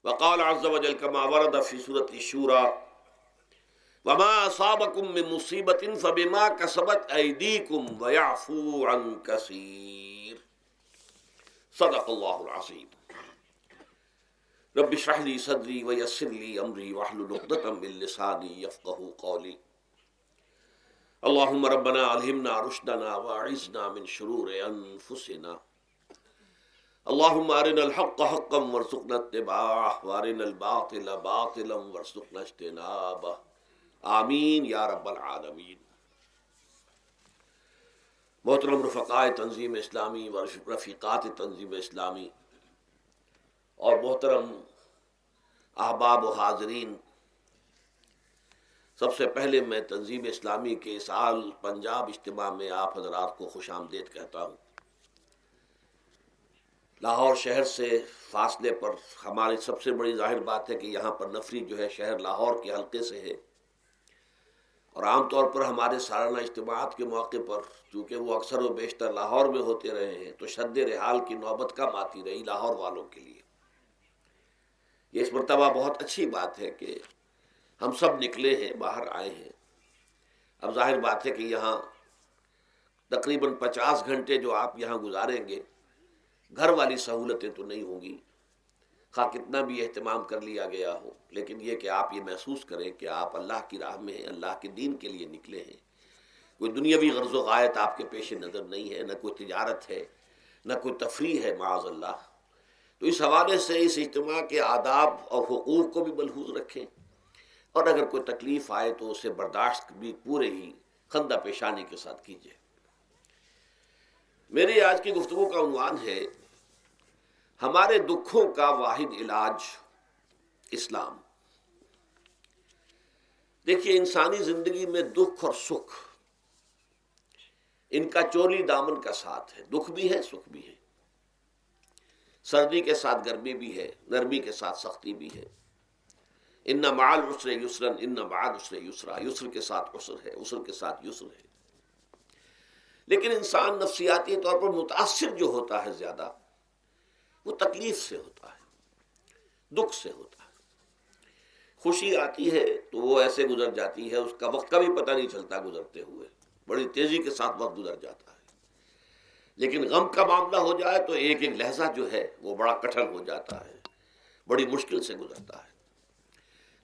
وقال عز وجل كما ورد في سورة الشورى وما أصابكم من مصيبة فبما كسبت أيديكم ويعفو عن كثير صدق الله العظيم. رب اشرح لي صدري ويسر لي أمري واحلل عقدة من لساني يفقهوا قولي. اللهم ربنا ألهمنا رشدنا وأعذنا من شرور أنفسنا. اللهم أرنا الحق حقا وارزقنا اتباعه وأرنا الباطل باطلا وارزقنا اجتنابه آمین یا رب العالمین. محترم رفقائے تنظیم اسلامی و رفیقات تنظیم اسلامی اور محترم احباب و حاضرین، سب سے پہلے میں تنظیم اسلامی کے سال پنجاب اجتماع میں آپ حضرات کو خوش آمدید کہتا ہوں. لاہور شہر سے فاصلے پر ہماری سب سے بڑی ظاہر بات ہے کہ یہاں پر نفری جو ہے شہر لاہور کے حلقے سے ہے، اور عام طور پر ہمارے سالانہ اجتماعات کے موقع پر چونکہ وہ اکثر و بیشتر لاہور میں ہوتے رہے ہیں تو شد رحال کی نوبت کم آتی رہی لاہور والوں کے لیے. یہ اس مرتبہ بہت اچھی بات ہے کہ ہم سب نکلے ہیں، باہر آئے ہیں. اب ظاہر بات ہے کہ یہاں تقریباً 50 گھنٹے جو آپ یہاں گزاریں گے، گھر والی سہولتیں تو نہیں ہوں گی، خواہ کتنا بھی اہتمام کر لیا گیا ہو، لیکن یہ کہ آپ یہ محسوس کریں کہ آپ اللہ کی راہ میں ہیں، اللہ کے دین کے لیے نکلے ہیں. کوئی دنیاوی غرض و غایت آپ کے پیش نظر نہیں ہے، نہ کوئی تجارت ہے، نہ کوئی تفریح ہے معاذ اللہ. تو اس حوالے سے اس اجتماع کے آداب اور حقوق کو بھی ملحوظ رکھیں، اور اگر کوئی تکلیف آئے تو اسے برداشت بھی پورے ہی خندہ پیشانی کے ساتھ کیجیے. میری آج کی گفتگو کا عنوان ہے ہمارے دکھوں کا واحد علاج اسلام. دیکھیے، انسانی زندگی میں دکھ اور سکھ ان کا چولی دامن کا ساتھ ہے. دکھ بھی ہے، سکھ بھی ہے، سردی کے ساتھ گرمی بھی ہے، نرمی کے ساتھ سختی بھی ہے. ان مع العسر یسرا ان مع العسر یسرا، یسر کے ساتھ عسر ہے، عسر کے ساتھ یسر ہے. لیکن انسان نفسیاتی طور پر متاثر جو ہوتا ہے زیادہ، وہ تکلیف سے ہوتا ہے، دکھ سے ہوتا ہے. خوشی آتی ہے تو وہ ایسے گزر جاتی ہے، اس کا وقت کا بھی پتہ نہیں چلتا، گزرتے ہوئے بڑی تیزی کے ساتھ وقت گزر جاتا ہے. لیکن غم کا معاملہ ہو جائے تو ایک ایک لحظہ جو ہے وہ بڑا کٹھن ہو جاتا ہے، بڑی مشکل سے گزرتا ہے.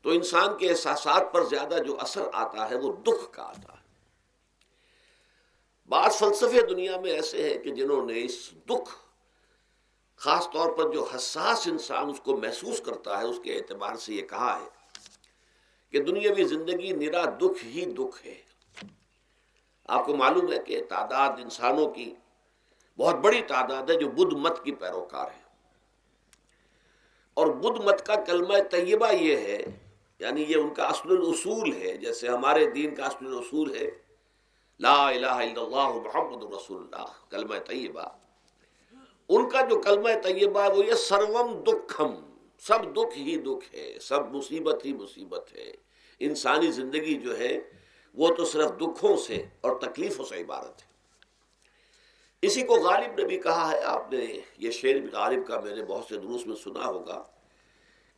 تو انسان کے احساسات پر زیادہ جو اثر آتا ہے وہ دکھ کا آتا ہے. بعض فلسفے دنیا میں ایسے ہیں کہ جنہوں نے اس دکھ، خاص طور پر جو حساس انسان اس کو محسوس کرتا ہے، اس کے اعتبار سے یہ کہا ہے کہ دنیاوی زندگی نرا دکھ ہی دکھ ہے. آپ کو معلوم ہے کہ تعداد انسانوں کی بہت بڑی تعداد ہے جو بدھ مت کی پیروکار ہے، اور بدھ مت کا کلمہ طیبہ یہ ہے، یعنی یہ ان کا اصل الاصول ہے. جیسے ہمارے دین کا اصل الاصول ہے لا الہ الا اللہ محمد رسول اللہ، کلمہ طیبہ. ان کا جو کلمہ طیبہ ہے وہ یہ سروم دکھم، سب دکھ ہی دکھ ہے، سب مصیبت ہی مصیبت ہے. انسانی زندگی جو ہے وہ تو صرف دکھوں سے اور تکلیفوں سے عبارت ہے. اسی کو غالب نے بھی کہا ہے، آپ نے یہ شعر بھی غالب کا میں نے بہت سے دروس میں سنا ہوگا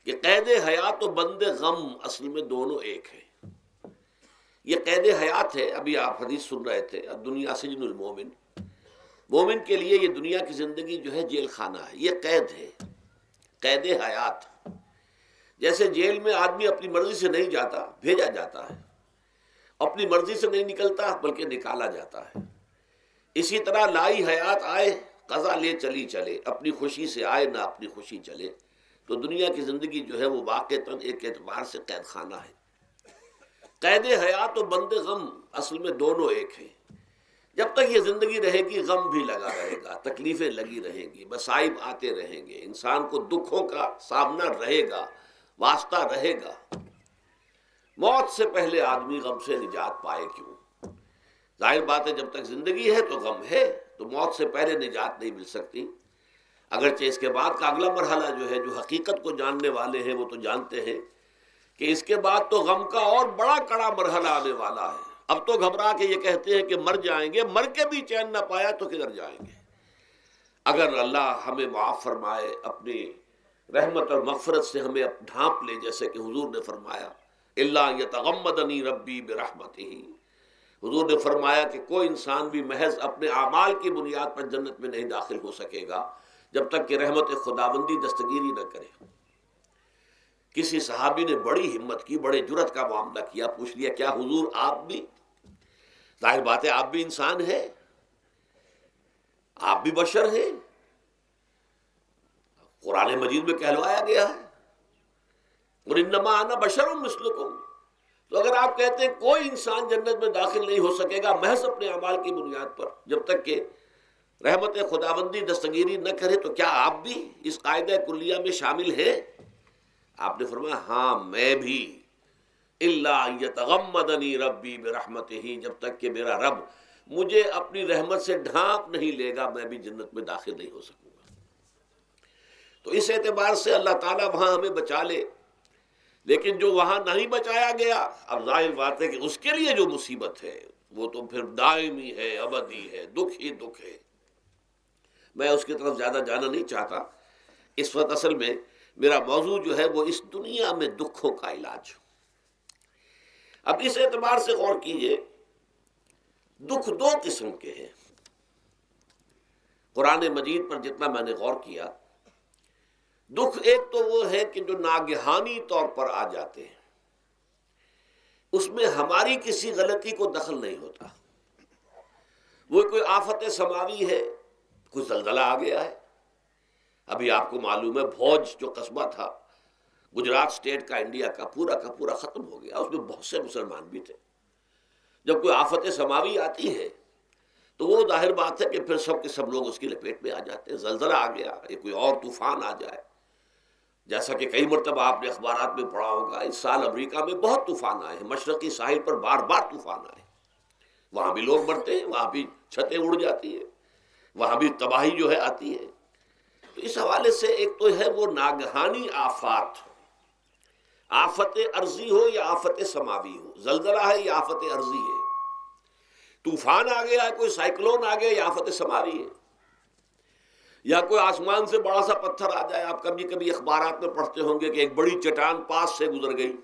کہ قید حیات و بند غم اصل میں دونوں ایک ہیں. یہ قید حیات ہے. ابھی آپ حدیث سن رہے تھے الدنیا سجن المومن، مومن کے لیے یہ دنیا کی زندگی جو ہے جیل خانہ ہے، یہ قید ہے، قید حیات. جیسے جیل میں آدمی اپنی مرضی سے نہیں جاتا، بھیجا جاتا ہے، اپنی مرضی سے نہیں نکلتا بلکہ نکالا جاتا ہے. اسی طرح لائی حیات آئے قضا لے چلی چلے، اپنی خوشی سے آئے نہ اپنی خوشی چلے. تو دنیا کی زندگی جو ہے وہ واقعتاً ایک اعتبار سے قید خانہ ہے. قید حیات و بند غم اصل میں دونوں ایک ہیں. جب تک یہ زندگی رہے گی غم بھی لگا رہے گا، تکلیفیں لگی رہیں گی، مصائب آتے رہیں گے، انسان کو دکھوں کا سامنا رہے گا، واسطہ رہے گا. موت سے پہلے آدمی غم سے نجات پائے کیوں؟ ظاہر بات ہے جب تک زندگی ہے تو غم ہے، تو موت سے پہلے نجات نہیں مل سکتی. اگرچہ اس کے بعد کا اگلا مرحلہ جو ہے، جو حقیقت کو جاننے والے ہیں وہ تو جانتے ہیں کہ اس کے بعد تو غم کا اور بڑا کڑا مرحلہ آنے والا ہے. اب تو گھبرا کے یہ کہتے ہیں کہ مر جائیں گے، مر کے بھی چین نہ پایا تو کدھر جائیں گے. اگر اللہ ہمیں معاف فرمائے، اپنی رحمت اور مغفرت سے ہمیں ڈھانپ لے، جیسے کہ حضور نے فرمایا الا یتغمدنی ربی برحمتہ، حضور نے فرمایا کہ کوئی انسان بھی محض اپنے اعمال کی بنیاد پر جنت میں نہیں داخل ہو سکے گا جب تک کہ رحمت خداوندی دستگیری نہ کرے۔ کسی صحابی نے بڑی ہمت کی، بڑے جرت کا معاملہ کیا، پوچھ لیا کیا حضور آپ بھی؟ ظاہر بات ہے آپ بھی انسان ہیں، آپ بھی بشر ہیں، قرآن مجید میں کہلوایا گیا ہے اور انما انا بشر مثلکم۔ تو اگر آپ کہتے ہیں کوئی انسان جنت میں داخل نہیں ہو سکے گا محض اپنے اعمال کی بنیاد پر جب تک کہ رحمت خداوندی دستگیری نہ کرے، تو کیا آپ بھی اس قاعدہ کلیہ میں شامل ہیں؟ آپ نے فرمایا ہاں میں بھی، الا یتغمدنی ربی برحمتہ، جب تک کہ میرا رب مجھے اپنی رحمت سے ڈھانپ نہیں لے گا میں بھی جنت میں داخل نہیں ہو سکوں گا۔ تو اس اعتبار سے اللہ تعالیٰ وہاں ہمیں بچا لے، لیکن جو وہاں نہیں بچایا گیا، اب ظاہر بات ہے کہ اس کے لیے جو مصیبت ہے وہ تو پھر دائمی ہے، ابدی ہے، دکھ ہی دکھ ہے۔ میں اس کی طرف زیادہ جانا نہیں چاہتا، اس وقت اصل میں میرا موضوع جو ہے وہ اس دنیا میں دکھوں کا علاج۔ اب اس اعتبار سے غور کیجئے، دکھ دو قسم کے ہیں۔ قرآن مجید پر جتنا میں نے غور کیا، دکھ ایک تو وہ ہے کہ جو ناگہانی طور پر آ جاتے ہیں، اس میں ہماری کسی غلطی کو دخل نہیں ہوتا۔ وہ کوئی آفت سماوی ہے، کوئی زلزلہ آ گیا ہے۔ ابھی آپ کو معلوم ہے بھوج جو قصبہ تھا گجرات سٹیٹ کا، انڈیا کا پورا ختم ہو گیا، اس میں بہت سے مسلمان بھی تھے۔ جب کوئی آفت سماوی آتی ہے تو وہ ظاہر بات ہے کہ پھر سب کے سب لوگ اس کی لپیٹ میں آ جاتے ہیں۔ زلزلہ آ گیا یا کوئی اور طوفان آ جائے، جیسا کہ کئی مرتبہ آپ نے اخبارات میں پڑھا ہوگا، اس سال امریکہ میں بہت طوفان آئے ہیں، مشرقی ساحل پر بار بار طوفان آئے، وہاں بھی لوگ مرتے ہیں، وہاں بھی چھتیں اڑ جاتی ہیں، وہاں بھی تباہی جو ہے آتی ہے۔ تو اس حوالے سے ایک تو ہے وہ ناگہانی آفات، آفت ارضی ہو یا آفت سماوی ہو، زلزلہ ہے یا آفت ارضی ہے، طوفان آ گیا ہے، کوئی سائیکلون آ گیا یا آفت سماوی ہے، یا کوئی آسمان سے بڑا سا پتھر آ جائے۔ آپ کبھی کبھی اخبارات میں پڑھتے ہوں گے کہ ایک بڑی چٹان پاس سے گزر گئی،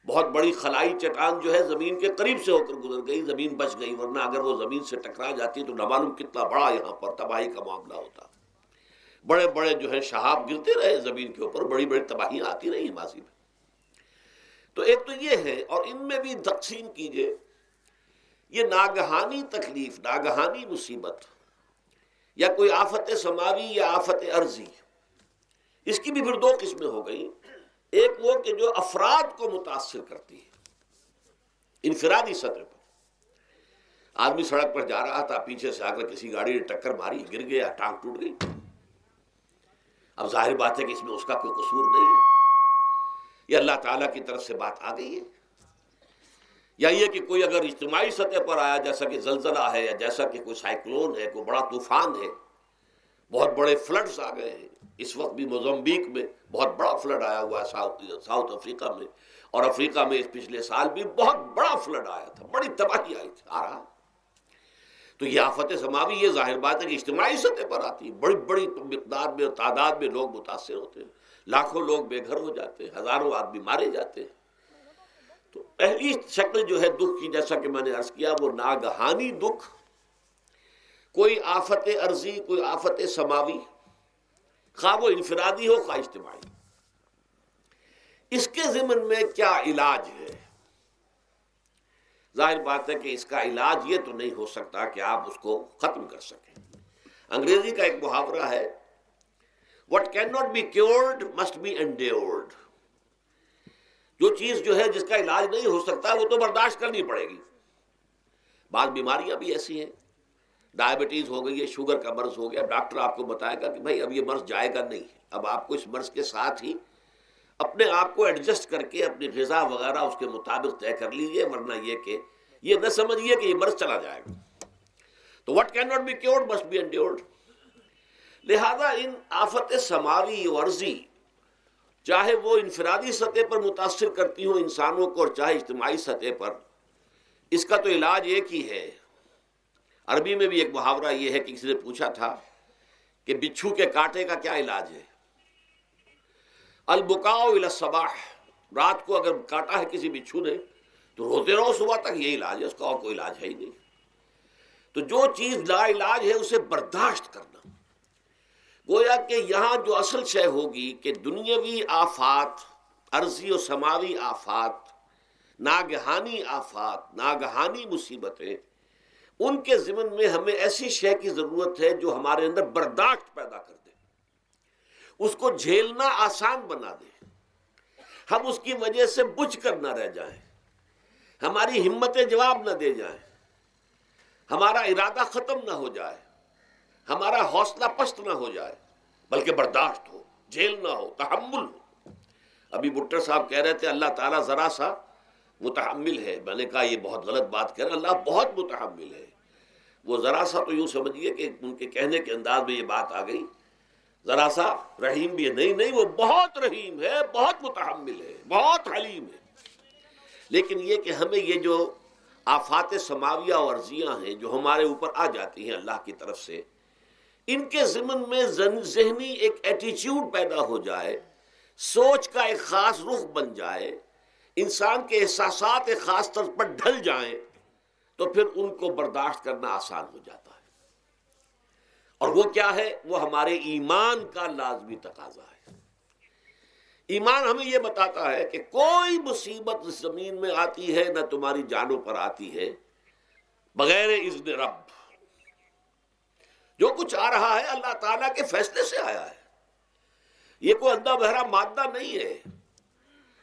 بہت بڑی خلائی چٹان جو ہے زمین کے قریب سے ہو کر گزر گئی، زمین بچ گئی، ورنہ اگر وہ زمین سے ٹکرا جاتی تو نہ معلوم کتنا بڑا یہاں پر تباہی کا معاملہ ہوتا۔ بڑے بڑے جو ہے شہاب گرتے رہے زمین کے اوپر، بڑی بڑی تباہیاں آتی رہی ماضی میں۔ تو ایک تو یہ ہے، اور ان میں بھی تقسیم کیجئے، یہ ناگہانی تکلیف، ناگہانی مصیبت، یا کوئی آفت سماوی یا آفت ارضی، اس کی بھی پھر دو قسمیں ہو گئی۔ ایک وہ کہ جو افراد کو متاثر کرتی ہے انفرادی سطح پر، آدمی سڑک پر جا رہا تھا، پیچھے سے آ کر کسی گاڑی نے ٹکر ماری، گر گیا، ٹانگ ٹوٹ گئی۔ اب ظاہر بات ہے کہ اس میں اس کا کوئی قصور نہیں ہے، یہ اللہ تعالیٰ کی طرف سے بات آ گئی ہے۔ یا یہ کہ کوئی اگر اجتماعی سطح پر آیا، جیسا کہ زلزلہ ہے، یا جیسا کہ کوئی سائیکلون ہے، کوئی بڑا طوفان ہے، بہت بڑے فلڈز آ گئے ہیں۔ اس وقت بھی موزمبیق میں بہت بڑا فلڈ آیا ہوا ہے، ساؤتھ افریقہ میں، اور افریقہ میں اس پچھلے سال بھی بہت بڑا فلڈ آیا تھا، بڑی تباہی آئی تھی، آ رہا۔ تو یہ آفت سماوی، یہ ظاہر بات ہے کہ اجتماعی سطح پر آتی ہے، بڑی بڑی مقدار میں، تعداد میں لوگ متاثر ہوتے ہیں، لاکھوں لوگ بے گھر ہو جاتے ہیں، ہزاروں آدمی مارے جاتے ہیں۔ تو پہلی شکل جو ہے دکھ کی، جیسا کہ میں نے عرض کیا، وہ ناگہانی دکھ، کوئی آفت ارضی، کوئی آفت سماوی، خواہ وہ انفرادی ہو خواہ اجتماعی۔ اس کے ضمن میں کیا علاج ہے؟ ظاہر بات ہے کہ اس کا علاج یہ تو نہیں ہو سکتا کہ آپ اس کو ختم کر سکیں۔ انگریزی کا ایک محاورہ ہے، what cannot be cured must be endured۔ جو چیز جو ہے جس کا علاج نہیں ہو سکتا وہ تو برداشت کرنی پڑے گی۔ بعض بیماریاں بھی ایسی ہیں، ڈائبٹیز ہو گئی ہے، شوگر کا مرض ہو گیا، ڈاکٹر آپ کو بتائے گا کہ بھائی اب یہ مرض جائے گا نہیں، اب آپ کو اس مرض کے ساتھ ہی اپنے آپ کو ایڈجسٹ کر کے اپنی غذا وغیرہ اس کے مطابق طے کر لیجئے، ورنہ یہ کہ یہ نہ سمجھیے کہ یہ مرض چلا جائے گا۔ تو what cannot be cured must be endured۔ لہذا ان آفت سماوی و ارضی، چاہے وہ انفرادی سطح پر متاثر کرتی ہوں انسانوں کو، اور چاہے اجتماعی سطح پر، اس کا تو علاج ایک ہی ہے۔ عربی میں بھی ایک محاورہ یہ ہے کہ کسی نے پوچھا تھا کہ بچھو کے کانٹے کا کیا علاج ہے؟ البکاء الی الصباح، رات کو اگر کاٹا ہے کسی بچھو نے تو روتے رہو صبح تک، یہ علاج ہے، اس کا اور کوئی علاج ہے ہی نہیں۔ تو جو چیز لا علاج ہے اسے برداشت کرنا۔ گویا کہ یہاں جو اصل شے ہوگی کہ دنیاوی آفات، عرضی و سماوی آفات، ناگہانی آفات، ناگہانی مصیبتیں، ان کے ضمن میں ہمیں ایسی شے کی ضرورت ہے جو ہمارے اندر برداشت پیدا کر دے، اس کو جھیلنا آسان بنا دے، ہم اس کی وجہ سے بجھ کر نہ رہ جائیں، ہماری ہمتیں جواب نہ دے جائیں، ہمارا ارادہ ختم نہ ہو جائے، ہمارا حوصلہ پست نہ ہو جائے، بلکہ برداشت ہو، جھیلنا ہو، تحمل ہو۔ ابھی بٹر صاحب کہہ رہے تھے اللہ تعالیٰ ذرا سا متحمل ہے، میں نے کہا یہ بہت غلط بات کہہ رہے ہیں، اللہ بہت متحمل ہے۔ وہ ذرا سا تو یوں سمجھیے کہ ان کے کہنے کے انداز میں یہ بات آ گئی، ذرا سا رحیم بھی ہے، نہیں وہ بہت رحیم ہے، بہت متحمل ہے، بہت حلیم ہے۔ لیکن یہ کہ ہمیں یہ جو آفات سماویہ اور عرضیہ ہیں جو ہمارے اوپر آ جاتی ہیں اللہ کی طرف سے، ان کے ضمن میں ذہنی ایک ایٹیچیوڈ پیدا ہو جائے، سوچ کا ایک خاص رخ بن جائے، انسان کے احساسات ایک خاص طرز پر ڈھل جائیں، تو پھر ان کو برداشت کرنا آسان ہو جاتا ہے۔ اور وہ کیا ہے؟ وہ ہمارے ایمان کا لازمی تقاضا ہے۔ ایمان ہمیں یہ بتاتا ہے کہ کوئی مصیبت اس زمین میں آتی ہے نہ تمہاری جانوں پر آتی ہے بغیر اذن رب۔ جو کچھ آ رہا ہے اللہ تعالیٰ کے فیصلے سے آیا ہے، یہ کوئی اندھا بہرا مادہ نہیں ہے،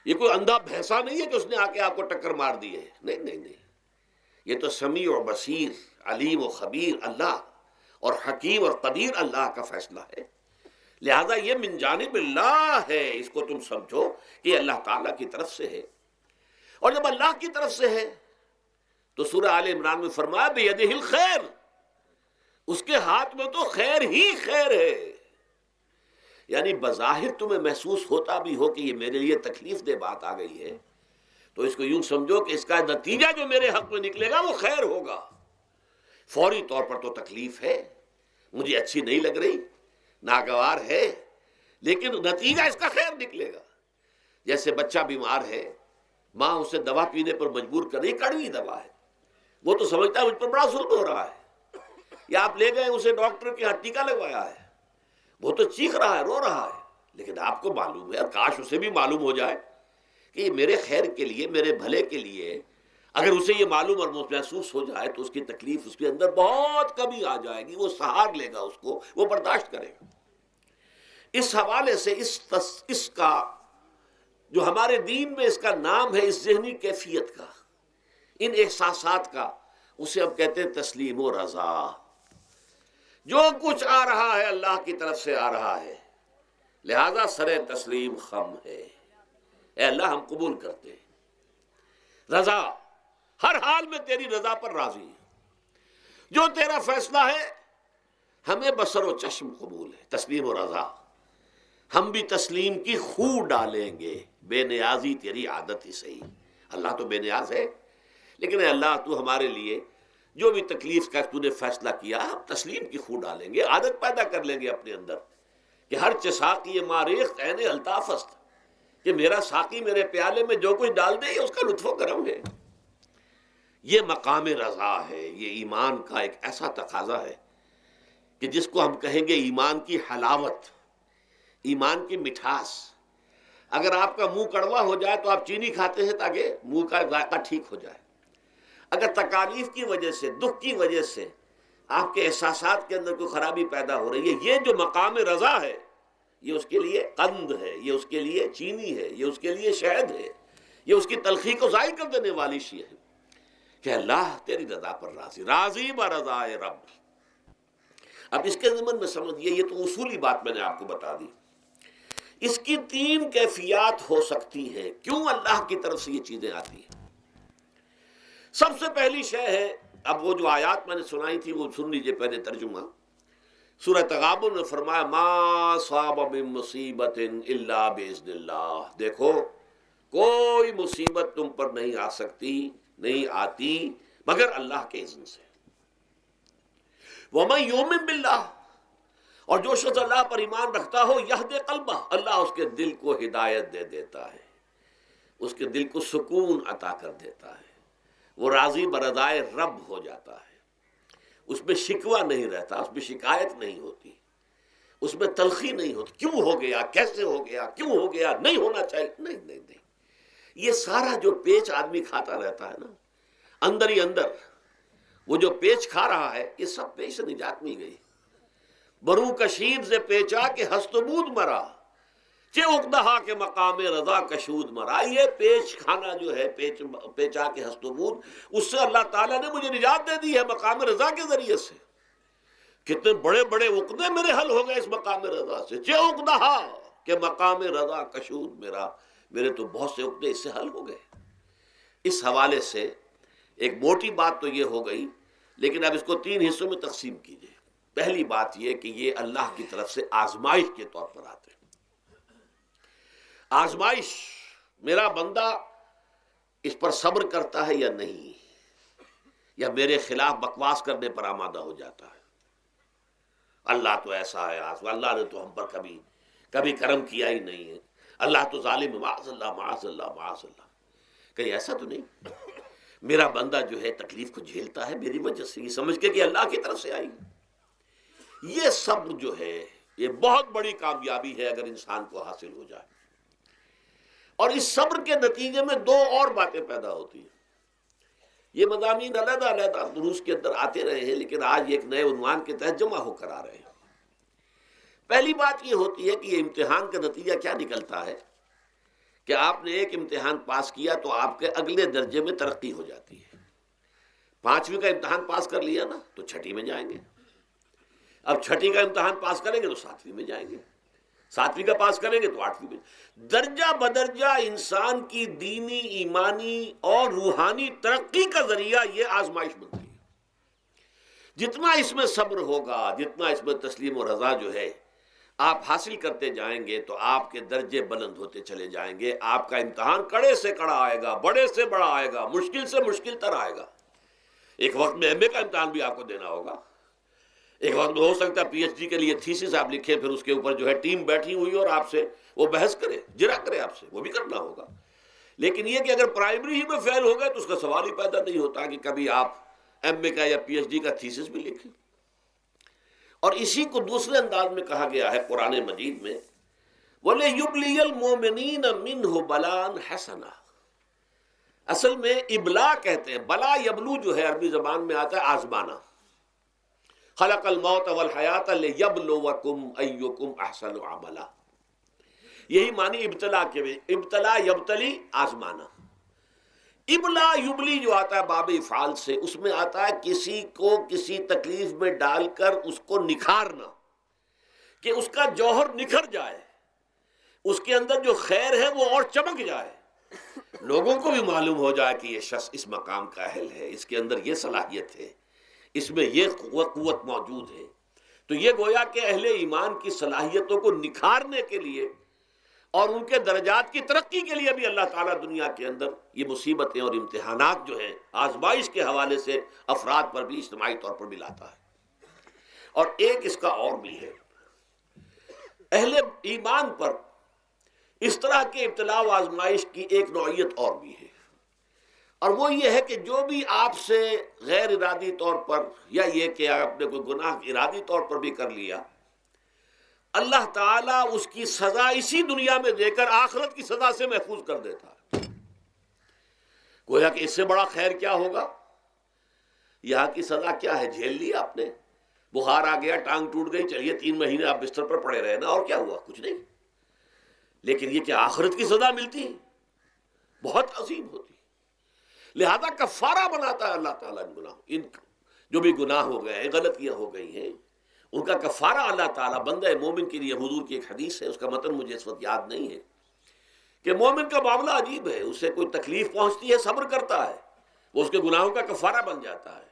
یہ کوئی اندھا بھینسا نہیں ہے کہ اس نے آ کے آپ کو ٹکر مار دی ہے، نہیں، یہ تو سمیع و بصیر، علیم و خبیر اللہ اور حکیم اور قدیر اللہ کا فیصلہ ہے۔ لہذا یہ من جانب اللہ ہے، اس کو تم سمجھو کہ اللہ تعالیٰ کی طرف سے ہے۔ اور جب اللہ کی طرف سے ہے تو سورہ آل عمران میں فرمایا بیدہ الخیر، اس کے ہاتھ میں تو خیر ہی خیر ہے۔ یعنی بظاہر تمہیں محسوس ہوتا بھی ہو کہ یہ میرے لیے تکلیف دہ بات آ گئی ہے، تو اس کو یوں سمجھو کہ اس کا نتیجہ جو میرے حق میں نکلے گا وہ خیر ہوگا۔ فوری طور پر تو تکلیف ہے، مجھے اچھی نہیں لگ رہی، ناگوار ہے، لیکن نتیجہ اس کا خیر نکلے گا۔ جیسے بچہ بیمار ہے، ماں اسے دوا پینے پر مجبور کر رہی، کڑوی دوا ہے، وہ تو سمجھتا ہے مجھ پر بڑا ظلم ہو رہا ہے، یا آپ لے گئے اسے ڈاکٹر کے ہاں ٹیکا لگوایا ہے، وہ تو چیخ رہا ہے، رو رہا ہے، لیکن آپ کو معلوم ہے، کاش اسے بھی معلوم ہو جائے کہ یہ میرے خیر کے لیے، میرے بھلے کے لیے، اگر اسے یہ معلوم اور محسوس ہو جائے تو اس کی تکلیف اس کے اندر بہت کمی آ جائے گی، وہ سہار لے گا، اس کو وہ برداشت کرے گا۔ اس حوالے سے اس کا جو ہمارے دین میں اس کا نام ہے، اس ذہنی کیفیت کا، ان احساسات کا، اسے اب کہتے ہیں تسلیم و رضا۔ جو کچھ آ رہا ہے اللہ کی طرف سے آ رہا ہے، لہذا سر تسلیم خم ہے، اے اللہ ہم قبول کرتے ہیں، رضا، ہر حال میں تیری رضا پر راضی ہیں، جو تیرا فیصلہ ہے ہمیں بصر و چشم قبول ہے، تسلیم و رضا۔ ہم بھی تسلیم کی خو ڈالیں گے، بے نیازی تیری عادت ہی صحیح۔ اللہ تو بے نیاز ہے، لیکن اے اللہ تو ہمارے لیے جو بھی تکلیف کا تو نے فیصلہ کیا، ہم تسلیم کی خو ڈالیں گے، عادت پیدا کر لیں گے اپنے اندر کہ ہر ساقی ماریخت عین الطاف است، کہ میرا ساقی میرے پیالے میں جو کچھ ڈال دے یہ اس کا لطف و کرم ہے۔ یہ مقام رضا ہے، یہ ایمان کا ایک ایسا تقاضا ہے کہ جس کو ہم کہیں گے ایمان کی حلاوت، ایمان کی مٹھاس۔ اگر آپ کا منہ کڑوا ہو جائے تو آپ چینی کھاتے ہیں تاکہ منہ کا ذائقہ ٹھیک ہو جائے۔ اگر تکالیف کی وجہ سے، دکھ کی وجہ سے آپ کے احساسات کے اندر کوئی خرابی پیدا ہو رہی ہے، یہ جو مقام رضا ہے یہ اس کے لیے قند ہے، یہ اس کے لیے چینی ہے، یہ اس کے لیے شہد ہے، یہ اس کی تلخی کو ظاہر کر دینے والی شے ہے کہ اللہ تیری رضا پر راضی، راضی برضائے رب۔ اب اس کے ضمن میں سمجھئے، یہ تو اصولی بات میں نے آپ کو بتا دی، اس کی 3 کیفیات ہو سکتی ہے کیوں اللہ کی طرف سے یہ چیزیں آتی ہیں۔ سب سے پہلی شے ہے، اب وہ جو آیات میں نے سنائی تھی وہ سن لیجئے پہلے ترجمہ۔ سورہ تغابن میں فرمایا ما صاب من مصیبت الا باذن اللہ، دیکھو کوئی مصیبت تم پر نہیں آ سکتی، نہیں آتی مگر اللہ کے اذن سے۔ ومن یؤمن باللہ، اور جو شخص اللہ پر ایمان رکھتا ہو یہدی قلبہ، اللہ اس کے دل کو ہدایت دے دیتا ہے، اس کے دل کو سکون عطا کر دیتا ہے، وہ راضی برضائے رب ہو جاتا ہے، اس میں شکوہ نہیں رہتا، اس میں شکایت نہیں ہوتی، اس میں تلخی نہیں ہوتی، کیوں ہو گیا، کیسے ہو گیا، کیوں ہو گیا، نہیں ہونا چاہیے، نہیں نہیں نہیں۔ یہ سارا جو پیچ آدمی کھاتا رہتا ہے نا اندر ہی اندر، وہ جو پیچ کھا رہا ہے، یہ سب پیچ سے نجات مل گئی۔ برو کشید سے پیچا کے ہستبود مرا، چے اقدہا کے مقام رضا کشود مرا۔ یہ پیچ کھانا جو ہے، پیچا کے ہستبود، اس سے اللہ تعالیٰ نے مجھے نجات دے دی ہے مقام رضا کے ذریعے سے۔ کتنے بڑے بڑے عقدے میرے حل ہو گئے اس مقام رضا سے، چے اقدہا کے مقام رضا کشود میرا، میرے تو بہت سے عقدے اس سے حل ہو گئے۔ اس حوالے سے ایک موٹی بات تو یہ ہو گئی، لیکن اب اس کو 3 حصوں میں تقسیم کیجئے۔ پہلی بات یہ کہ یہ اللہ کی طرف سے آزمائش کے طور پر آتے ہیں۔ آزمائش، میرا بندہ اس پر صبر کرتا ہے یا نہیں، یا میرے خلاف بکواس کرنے پر آمادہ ہو جاتا ہے۔ اللہ تو ایسا ہے، اللہ نے تو ہم پر کبھی کرم کیا ہی نہیں ہے، اللہ تو ظالم ہے، معاذ اللہ معاذ اللہ معاذ اللہ۔ کہیں ایسا تو نہیں، میرا بندہ جو ہے تکلیف کو جھیلتا ہے میری وجہ سے، یہ سمجھ کے کہ اللہ کی طرف سے آئی۔ یہ صبر جو ہے یہ بہت بڑی کامیابی ہے اگر انسان کو حاصل ہو جائے۔ اور اس صبر کے نتیجے میں 2 اور باتیں پیدا ہوتی ہیں۔ یہ مضامین علیحدہ علیحدہ دروس کے اندر آتے رہے ہیں، لیکن آج ایک نئے عنوان کے تحت جمع ہو کر آ رہے ہیں۔ پہلی بات یہ ہوتی ہے کہ یہ امتحان کا نتیجہ کیا نکلتا ہے کہ آپ نے ایک امتحان پاس کیا تو آپ کے اگلے درجے میں ترقی ہو جاتی ہے۔ 5ویں کا امتحان پاس کر لیا نا تو 6ٹھی میں جائیں گے، اب 6ٹھی کا امتحان پاس کریں گے تو 7ویں میں جائیں گے، 7ویں کا پاس کریں گے تو 8ویں میں۔ درجہ بدرجہ انسان کی دینی، ایمانی اور روحانی ترقی کا ذریعہ یہ آزمائش بنتی ہے۔ جتنا اس میں صبر ہوگا، جتنا اس میں تسلیم و رضا جو ہے آپ حاصل کرتے جائیں گے تو آپ کے درجے بلند ہوتے چلے جائیں گے۔ آپ کا امتحان کڑے سے کڑا آئے گا، بڑے سے بڑا آئے گا، مشکل سے مشکل تر آئے گا۔ ایک وقت میں MA کا امتحان بھی آپ کو دینا ہوگا، ایک وقت میں ہو سکتا ہے PhD کے لیے تھیسس آپ لکھیں، پھر اس کے اوپر جو ہے ٹیم بیٹھی ہوئی اور آپ سے وہ بحث کرے، جرا کرے آپ سے، وہ بھی کرنا ہوگا۔ لیکن یہ کہ اگر پرائمری ہی میں فیل ہو گئے تو اس کا سوال ہی پیدا نہیں ہوتا کہ کبھی آپ MA کا یا PhD کا تھیسس بھی لکھیں۔ اور اسی کو دوسرے انداز میں کہا گیا ہے قرآن مجید میں، وَلِيُبْلِيَ الْمُؤْمِنِينَ مِنْهُ بَلَاءً حَسَنًا۔ اصل میں ابلا کہتے ہیں، بلا یبلو جو ہے عربی زبان میں آتا ہے آزمانا۔ خلق الموت والحیات لیبلوکم ایکم احسن عملا، یہی معنی ابتلا کے بھی، ابتلا یبتلی آزمانا۔ ابلا یبلی جو آتا ہے باب افعال سے، اس میں آتا ہے کسی کو کسی تکلیف میں ڈال کر اس کو نکھارنا، کہ اس کا جوہر نکھر جائے، اس کے اندر جو خیر ہے وہ اور چمک جائے، لوگوں کو بھی معلوم ہو جائے کہ یہ شخص اس مقام کا اہل ہے، اس کے اندر یہ صلاحیت ہے، اس میں یہ قوت موجود ہے۔ تو یہ گویا کہ اہل ایمان کی صلاحیتوں کو نکھارنے کے لیے اور ان کے درجات کی ترقی کے لیے بھی اللہ تعالیٰ دنیا کے اندر یہ مصیبتیں اور امتحانات جو ہیں آزمائش کے حوالے سے افراد پر بھی اجتماعی طور پر بھی لاتا ہے۔ اور ایک اس کا اور بھی ہے، اہل ایمان پر اس طرح کے ابتلاء و آزمائش کی ایک نوعیت اور بھی ہے، اور وہ یہ ہے کہ جو بھی آپ سے غیر ارادی طور پر یا یہ کہ آپ نے کوئی گناہ ارادی طور پر بھی کر لیا، اللہ تعالیٰ اس کی سزا اسی دنیا میں دے کر آخرت کی سزا سے محفوظ کر دیتا ہے۔ گویا کہ اس سے بڑا خیر کیا ہوگا؟ یہاں کی سزا کیا ہے؟ جھیل لی آپ نے، بخار آ گیا، ٹانگ ٹوٹ گئی، چلیے 3 مہینے آپ بستر پر پڑے رہے نا، اور کیا ہوا؟ کچھ نہیں۔ لیکن یہ کہ آخرت کی سزا ملتی بہت عظیم ہوتی، لہذا کفارہ بناتا ہے اللہ تعالیٰ ان گناہوں، ان جو بھی گناہ ہو گئے ہیں، غلطیاں ہو گئی ہیں، ان کا کفارہ اللہ تعالیٰ بندہ مومن کے لیے، حضور کی ایک حدیث ہے، اس کا متن مجھے اس وقت یاد نہیں ہے، کہ مومن کا معاملہ عجیب ہے، اسے کوئی تکلیف پہنچتی ہے صبر کرتا ہے، وہ اس کے گناہوں کا کفارہ بن جاتا ہے،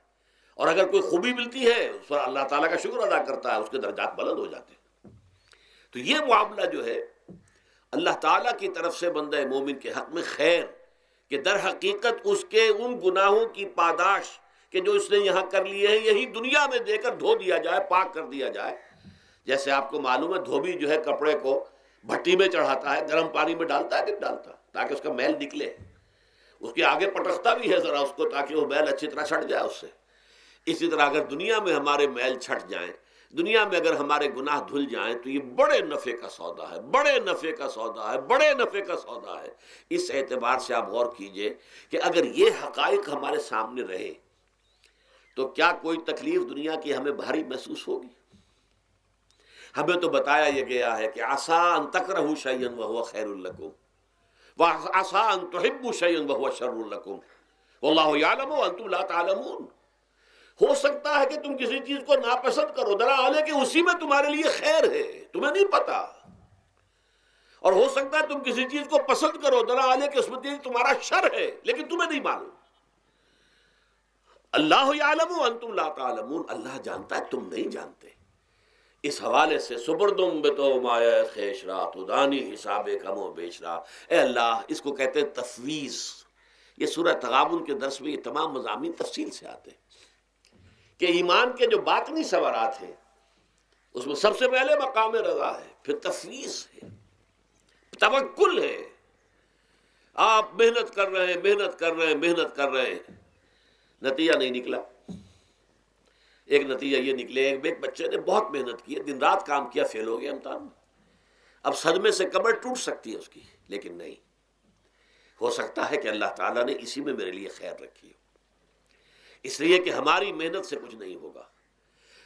اور اگر کوئی خوبی ملتی ہے اس پر اللہ تعالیٰ کا شکر ادا کرتا ہے، اس کے درجات بلند ہو جاتے ہیں۔ تو یہ معاملہ جو ہے اللہ تعالیٰ کی طرف سے بندہ مومن کے حق میں خیر، کہ در حقیقت اس کے ان گناہوں کی پاداش کہ جو اس نے یہاں کر لیے ہیں، یہی دنیا میں دے کر دھو دیا جائے، پاک کر دیا جائے، جیسے آپ کو معلوم ہے دھوبی جو ہے کپڑے کو بھٹی میں چڑھاتا ہے، گرم پانی میں ڈالتا ہے کہ ڈالتا، تاکہ اس کا میل نکلے، اس کے آگے پٹکتا بھی ہے ذرا اس کو تاکہ وہ میل اچھی طرح چھٹ جائے اس سے۔ اسی طرح اگر دنیا میں ہمارے میل چھٹ جائیں، دنیا میں اگر ہمارے گناہ دھل جائیں تو یہ بڑے نفع کا سودا ہے، بڑے نفع کا سودا ہے، بڑے نفع کا سودا ہے۔ اس اعتبار سے آپ غور کیجئے کہ اگر یہ حقائق ہمارے سامنے رہے تو کیا کوئی تکلیف دنیا کی ہمیں بھاری محسوس ہوگی؟ ہمیں تو بتایا یہ گیا ہے کہ عسیٰ ان تکرہوا شیئا وہو خیر لکم وعسیٰ ان تحبوا شیئا وہو شر لکم واللہ یعلم وانتم لا تعلمون۔ ہو سکتا ہے کہ تم کسی چیز کو ناپسند کرو، درا حال ہے کہ اسی میں تمہارے لیے خیر ہے، تمہیں نہیں پتا، اور ہو سکتا ہے تم کسی چیز کو پسند کرو، درا حال ہے کہ اس میں تمہارا شر ہے لیکن تمہیں نہیں معلوم۔ اللہ یعلم وانتم لا تعلمون، اللہ جانتا ہے تم نہیں جانتے۔ اس حوالے سے سبردم بتو مایا خیش را تو دانی حساب کم و بیش را، اے اللہ، اس کو کہتے ہیں تفویض۔ یہ سورہ تغابن کے درس میں یہ تمام مضامین تفصیل سے آتے ہیں کہ ایمان کے جو باطنی ثمرات ہیں اس میں سب سے پہلے مقام رضا ہے، پھر تفویض ہے، توکل ہے۔ آپ محنت کر رہے ہیں، محنت کر رہے ہیں، محنت کر رہے ہیں، نتیجہ نہیں نکلا۔ ایک نتیجہ یہ نکلے، ایک بچے نے بہت محنت کی، دن رات کام کیا، فیل ہو گیا امتحان میں۔ اب صدمے سے کمر ٹوٹ سکتی ہے اس کی، لیکن نہیں، ہو سکتا ہے کہ اللہ تعالیٰ نے اسی میں میرے لیے خیر رکھی ہو۔ اس لیے کہ ہماری محنت سے کچھ نہیں ہوگا،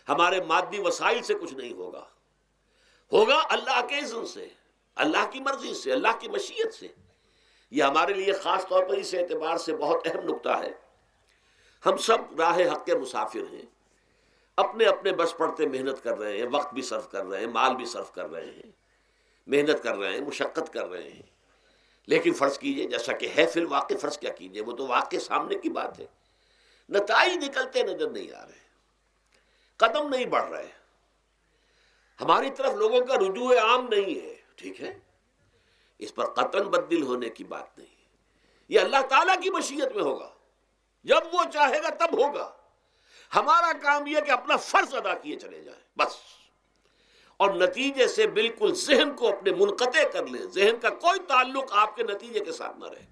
ہمارے مادی وسائل سے کچھ نہیں ہوگا، ہوگا اللہ کے اذن سے، اللہ کی مرضی سے، اللہ کی مشیت سے۔ یہ ہمارے لیے خاص طور پر اس اعتبار سے بہت اہم نکتہ ہے، ہم سب راہ حق کے مسافر ہیں، اپنے اپنے بس پڑتے محنت کر رہے ہیں، وقت بھی صرف کر رہے ہیں، مال بھی صرف کر رہے ہیں، محنت کر رہے ہیں، مشقت کر رہے ہیں، لیکن فرض کیجئے جیسا کہ ہے فی الواقع، فرض کیا کیجئے، وہ تو واقع سامنے کی بات ہے، نتائج نکلتے نظر نہیں آ رہے، قدم نہیں بڑھ رہے، ہماری طرف لوگوں کا رجوع عام نہیں ہے، ٹھیک ہے، اس پر قطعاً بدل ہونے کی بات نہیں ہے، یہ اللہ تعالیٰ کی مشیت میں ہوگا، جب وہ چاہے گا تب ہوگا۔ ہمارا کام یہ کہ اپنا فرض ادا کیے چلے جائیں بس، اور نتیجے سے بالکل ذہن کو اپنے منقطع کر لیں، ذہن کا کوئی تعلق آپ کے نتیجے کے ساتھ نہ رہے۔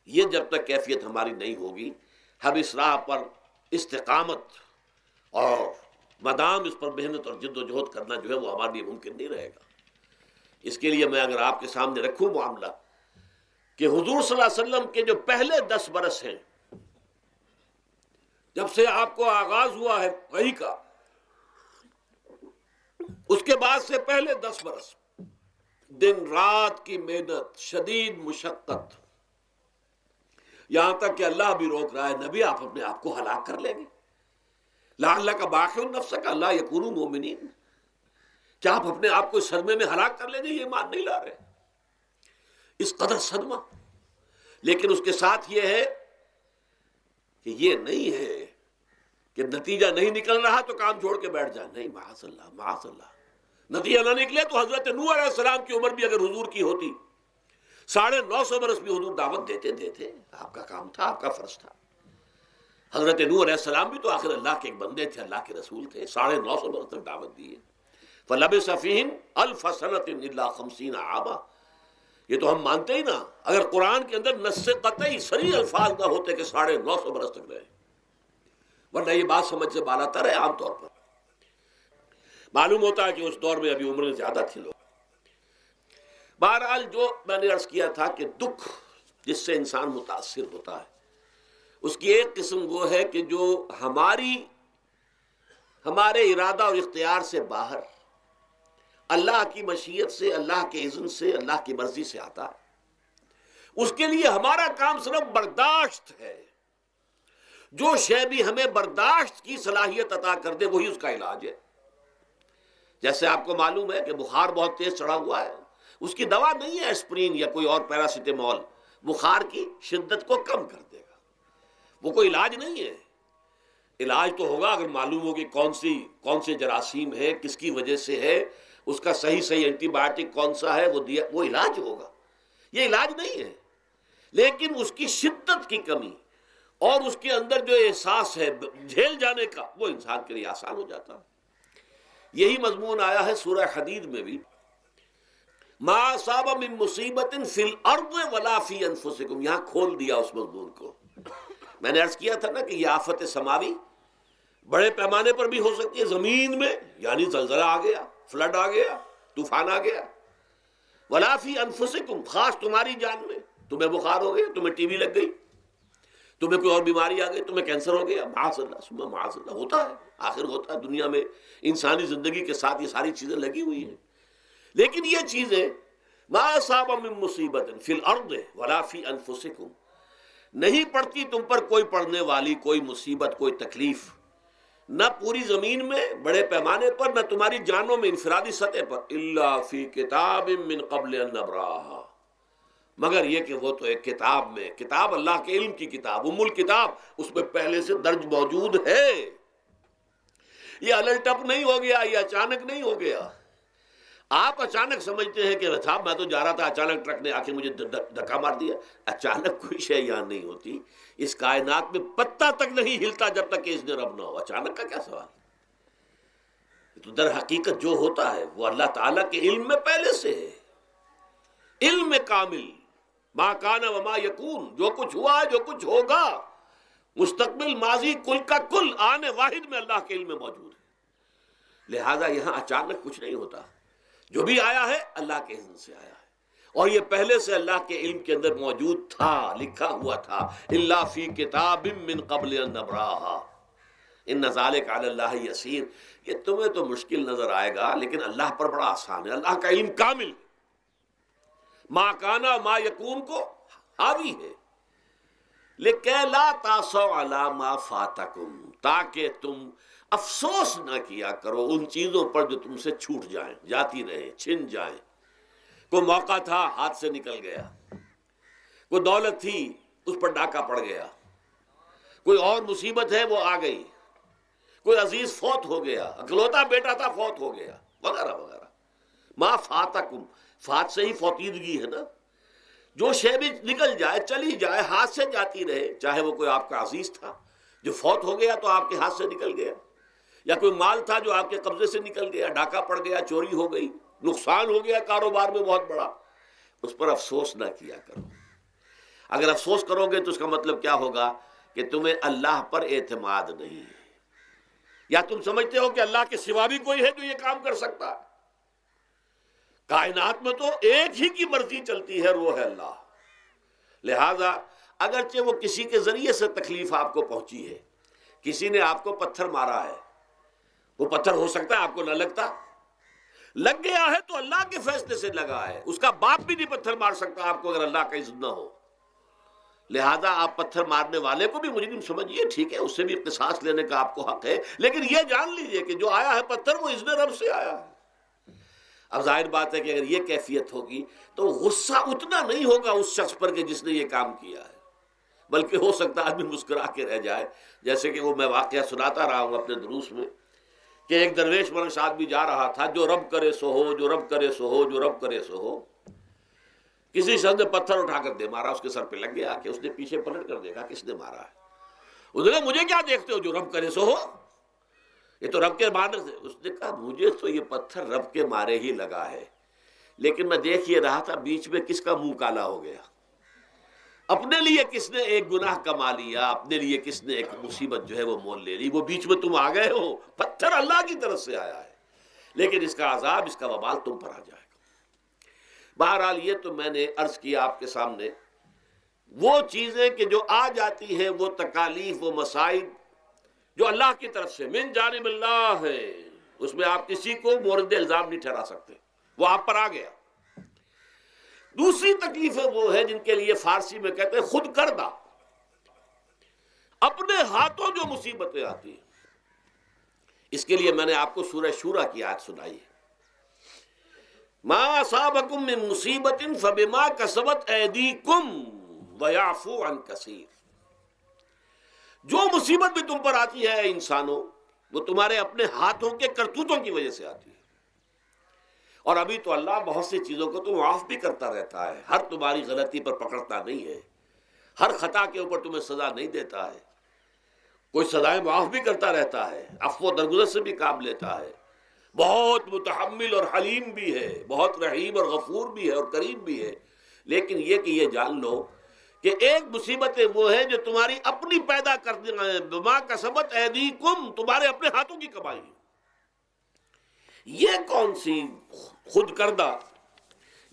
یہ جب تک کیفیت ہماری نہیں ہوگی، ہم اس راہ پر استقامت اور مدام اس پر محنت اور جد و جہد کرنا جو ہے وہ ہمارے لیے ممکن نہیں رہے گا۔ اس کے لیے میں اگر آپ کے سامنے رکھوں معاملہ کہ حضور صلی اللہ علیہ وسلم کے جو پہلے 10 برس ہیں، جب سے آپ کو آغاز ہوا ہے وحی کا، اس کے بعد سے پہلے 10 برس دن رات کی محنت، شدید مشقت، یہاں تک کہ اللہ بھی روک رہا ہے، نبی آپ اپنے آپ کو ہلاک کر لیں گے، لعلک باخع نفسک الا یکونوا مؤمنین، کیا آپ اپنے آپ کو اس صدمے میں ہلاک کر لیں گے؟ یہ ایمان نہیں لا رہے، اس قدر صدمہ۔ لیکن اس کے ساتھ یہ ہے کہ یہ نہیں ہے کہ نتیجہ نہیں نکل رہا تو کام چھوڑ کے بیٹھ جائیں، نہیں، معاذ اللہ، معاذ اللہ۔ نتیجہ نہ نکلے تو حضرت نوح علیہ السلام کی عمر بھی اگر حضور کی ہوتی، 950 برس بھی حضور دعوت دیتے، آپ کا کام تھا، آپ کا فرض تھا۔ حضرت نوح علیہ السلام بھی تو آخر اللہ کے ایک بندے تھے، اللہ کے رسول تھے، 950 برس تک دعوت دی ہے۔ فَلَبِثَ فِيهِمْ أَلْفَ سَنَةٍ إِلَّا 50 عَامًا، یہ تو ہم مانتے ہی نا، اگر قرآن کے اندر نص قطعی صریح الفاظ نہ ہوتے کہ 950 برس تک رہے، ورنہ یہ بات سمجھ سے بالا تر ہے۔ عام طور پر معلوم ہوتا ہے کہ اس دور میں ابھی عمریں زیادہ تھی لوگ۔ بہرحال جو میں نے عرض کیا تھا کہ دکھ جس سے انسان متاثر ہوتا ہے، اس کی ایک قسم وہ ہے کہ جو ہمارے ارادہ اور اختیار سے باہر، اللہ کی مشیت سے، اللہ کے اذن سے، اللہ کی مرضی سے آتا ہے۔ اس کے لیے ہمارا کام صرف برداشت ہے۔ جو شے بھی ہمیں برداشت کی صلاحیت عطا کر دے وہی اس کا علاج ہے۔ جیسے آپ کو معلوم ہے کہ بخار بہت تیز چڑھا ہوا ہے، اس کی دوا نہیں ہے اسپرین یا کوئی اور پیراسیٹامول، بخار کی شدت کو کم کر دے گا، وہ کوئی علاج نہیں ہے۔ علاج تو ہوگا اگر معلوم ہو کہ کون سے جراثیم ہے، کس کی وجہ سے ہے، اس کا صحیح اینٹی بائیوٹک کون سا ہے، وہ علاج ہوگا۔ یہ علاج نہیں ہے، لیکن اس کی شدت کی کمی اور اس کے اندر جو احساس ہے جھیل جانے کا، وہ انسان کے لیے آسان ہو جاتا ہے۔ یہی مضمون آیا ہے سورہ حدید میں بھی، ما اصاب من مصیبت فی الارض ولا فی انفسکم، یہاں کھول دیا اس مضمون کو۔ میں نے عرض کیا تھا نا کہ یہ آفت سماوی بڑے پیمانے پر بھی ہو سکتی ہے، زمین میں یعنی زلزلہ آ گیا، فلڈ آ گیا، طوفان آ گیا، ولا فی انفسکم، خاص تمہاری جان میں، تمہیں بخار ہو گیا، تمہیں ٹی بی لگ گئی، تمہیں کوئی اور بیماری آ گئی، تمہیں کینسر ہو گیا، معاذ اللہ ثم معاذ اللہ، ہوتا ہے، آخر ہوتا ہے، دنیا میں انسانی زندگی کے ساتھ یہ ساری چیزیں لگی ہوئی ہیں۔ لیکن یہ چیزیں ما اصاب من مصیبت فی الارض ولا فی انفسکم، نہیں پڑتی تم پر کوئی پڑنے والی کوئی مصیبت، کوئی تکلیف، نہ پوری زمین میں بڑے پیمانے پر، نہ تمہاری جانوں میں انفرادی سطح پر، الا فی کتاب من قبل ان نبراہا، مگر یہ کہ وہ تو ایک کتاب میں، کتاب اللہ کے علم کی کتاب، ام الکتاب، اس میں پہلے سے درج موجود ہے۔ یہ الٹ ٹپ نہیں ہو گیا، یہ اچانک نہیں ہو گیا۔ آپ اچانک سمجھتے ہیں کہ صاحب میں تو جا رہا تھا، اچانک ٹرک نے آ کے مجھے دھکا مار دیا۔ اچانک کوئی شے یہاں نہیں ہوتی، اس کائنات میں پتہ تک نہیں ہلتا جب تک کہ اذن رب نہ ہو۔ اچانک کا کیا سوال؟ تو در حقیقت جو ہوتا ہے وہ اللہ تعالیٰ کے علم میں پہلے سے ہے، علم کامل، ما کان وما یکون، جو کچھ ہوا ہے، جو کچھ ہوگا، مستقبل، ماضی، کل کا کل آنے واحد میں اللہ کے علم میں موجود ہے۔ لہذا یہاں اچانک کچھ نہیں ہوتا، جو بھی آیا ہے اللہ کے اذن سے آیا ہے، اور یہ پہلے سے اللہ کے علم کے اندر موجود تھا، لکھا ہوا تھا، الا فی کتاب من قبل ان نبراہا ان ذلک علی اللہ یسیر۔ یہ تمہیں تو مشکل نظر آئے گا لیکن اللہ پر بڑا آسان ہے، اللہ کا علم کامل ہے، ما کانا ما یکون کو حاوی ہے۔ لِكَيْ لَا تَأْسَوْا عَلَىٰ مَا فَاتَكُمْ، تاکہ تم افسوس نہ کیا کرو ان چیزوں پر جو تم سے چھوٹ جائیں، جاتی رہیں، چھن جائیں۔ کوئی موقع تھا ہاتھ سے نکل گیا، کوئی دولت تھی اس پر ڈاکہ پڑ گیا، کوئی اور مصیبت ہے وہ آ گئی، کوئی عزیز فوت ہو گیا، اکلوتا بیٹا تھا فوت ہو گیا، وغیرہ وغیرہ۔ ما فاتکم، فات سے ہی فوتیدگی ہے نا، جو شے بھی نکل جائے، چلی جائے، ہاتھ سے جاتی رہے، چاہے وہ کوئی آپ کا عزیز تھا جو فوت ہو گیا تو آپ کے ہاتھ سے نکل گیا، یا کوئی مال تھا جو آپ کے قبضے سے نکل گیا، ڈاکہ پڑ گیا، چوری ہو گئی، نقصان ہو گیا کاروبار میں بہت بڑا، اس پر افسوس نہ کیا کرو۔ اگر افسوس کرو گے تو اس کا مطلب کیا ہوگا کہ تمہیں اللہ پر اعتماد نہیں ہے، یا تم سمجھتے ہو کہ اللہ کے سوا بھی کوئی ہے جو یہ کام کر سکتا ہے۔ کائنات میں تو ایک ہی کی مرضی چلتی ہے، وہ ہے اللہ۔ لہذا اگرچہ وہ کسی کے ذریعے سے تکلیف آپ کو پہنچی ہے، کسی نے آپ کو پتھر مارا ہے، وہ پتھر ہو سکتا ہے آپ کو نہ لگتا، لگ گیا ہے تو اللہ کے فیصلے سے لگا ہے، اس کا باپ بھی نہیں پتھر مار سکتا آپ کو اگر اللہ کا اذن نہ ہو۔ لہذا آپ پتھر مارنے والے کو بھی مجرم سمجھیے، ٹھیک ہے، اس سے بھی قصاص لینے کا آپ کو حق ہے، لیکن یہ جان لیجئے کہ جو آیا ہے پتھر وہ اذن رب سے آیا ہے۔ اب ظاہر بات ہے کہ اگر یہ کیفیت ہوگی تو غصہ اتنا نہیں ہوگا اس شخص پر کہ جس نے یہ کام کیا ہے، بلکہ ہو سکتا ہے آدمی مسکرا کے رہ جائے، جیسے کہ وہ میں واقعہ سناتا رہا ہوں اپنے دروس میں کہ ایک درویش منش آدمی جا رہا تھا، جو رب کرے سو ہو، جو رب کرے سو ہو، جو رب کرے سو ہو۔ کسی شخص نے پتھر اٹھا کر دے مارا، اس کے سر پہ لگ گیا کہ اس نے پیچھے پلٹ کر دیکھا کس نے مارا ہے۔ اس نے کہا مجھے کیا دیکھتے ہو، جو رب کرے سو ہو، یہ تو رب کے مارنے سے۔ اس نے کہا مجھے تو یہ پتھر رب کے مارے ہی لگا ہے، لیکن میں دیکھ یہ رہا تھا بیچ میں کس کا منہ کالا ہو گیا، اپنے لیے کس نے ایک گناہ کما لیا، اپنے لیے کس نے ایک مصیبت جو ہے وہ مول لے لی، وہ بیچ میں تم آ گئے ہو۔ پتھر اللہ کی طرف سے آیا ہے، لیکن اس کا عذاب، اس کا وبال تم پر آ جائے گا۔ بہرحال یہ تو میں نے عرض کیا آپ کے سامنے، وہ چیزیں کہ جو آ جاتی ہیں، وہ تکالیف، وہ مصائب جو اللہ کی طرف سے من جانب اللہ ہے، اس میں آپ کسی کو مورد الزام نہیں ٹھہرا سکتے، وہ آپ پر آ گیا۔ دوسری تکلیفیں وہ ہیں جن کے لیے فارسی میں کہتے ہیں خود کردہ، اپنے ہاتھوں جو مصیبتیں آتی ہیں۔ اس کے لیے میں نے آپ کو سورہ شورى کی آیت سنائی ہے، ما اصابکم من مصیبت فبما کسبت ایدیکم ویعفو عن کثیر۔ جو مصیبت بھی تم پر آتی ہے انسانوں، وہ تمہارے اپنے ہاتھوں کے کرتوتوں کی وجہ سے آتی ہے، اور ابھی تو اللہ بہت سی چیزوں کو تو معاف بھی کرتا رہتا ہے، ہر تمہاری غلطی پر پکڑتا نہیں ہے، ہر خطا کے اوپر تمہیں سزا نہیں دیتا ہے، کوئی سزائیں معاف بھی کرتا رہتا ہے، عفو و درگزر سے بھی کام لیتا ہے۔ بہت متحمل اور حلیم بھی ہے، بہت رحیم اور غفور بھی ہے اور کریم بھی ہے، لیکن یہ کہ یہ جان لو کہ ایک مصیبتیں وہ ہیں جو تمہاری اپنی پیدا کرنے ہیں، بما کسبت ایدیکم، تمہارے اپنے ہاتھوں کی کمائی ہے۔ یہ کون سی خود کردہ،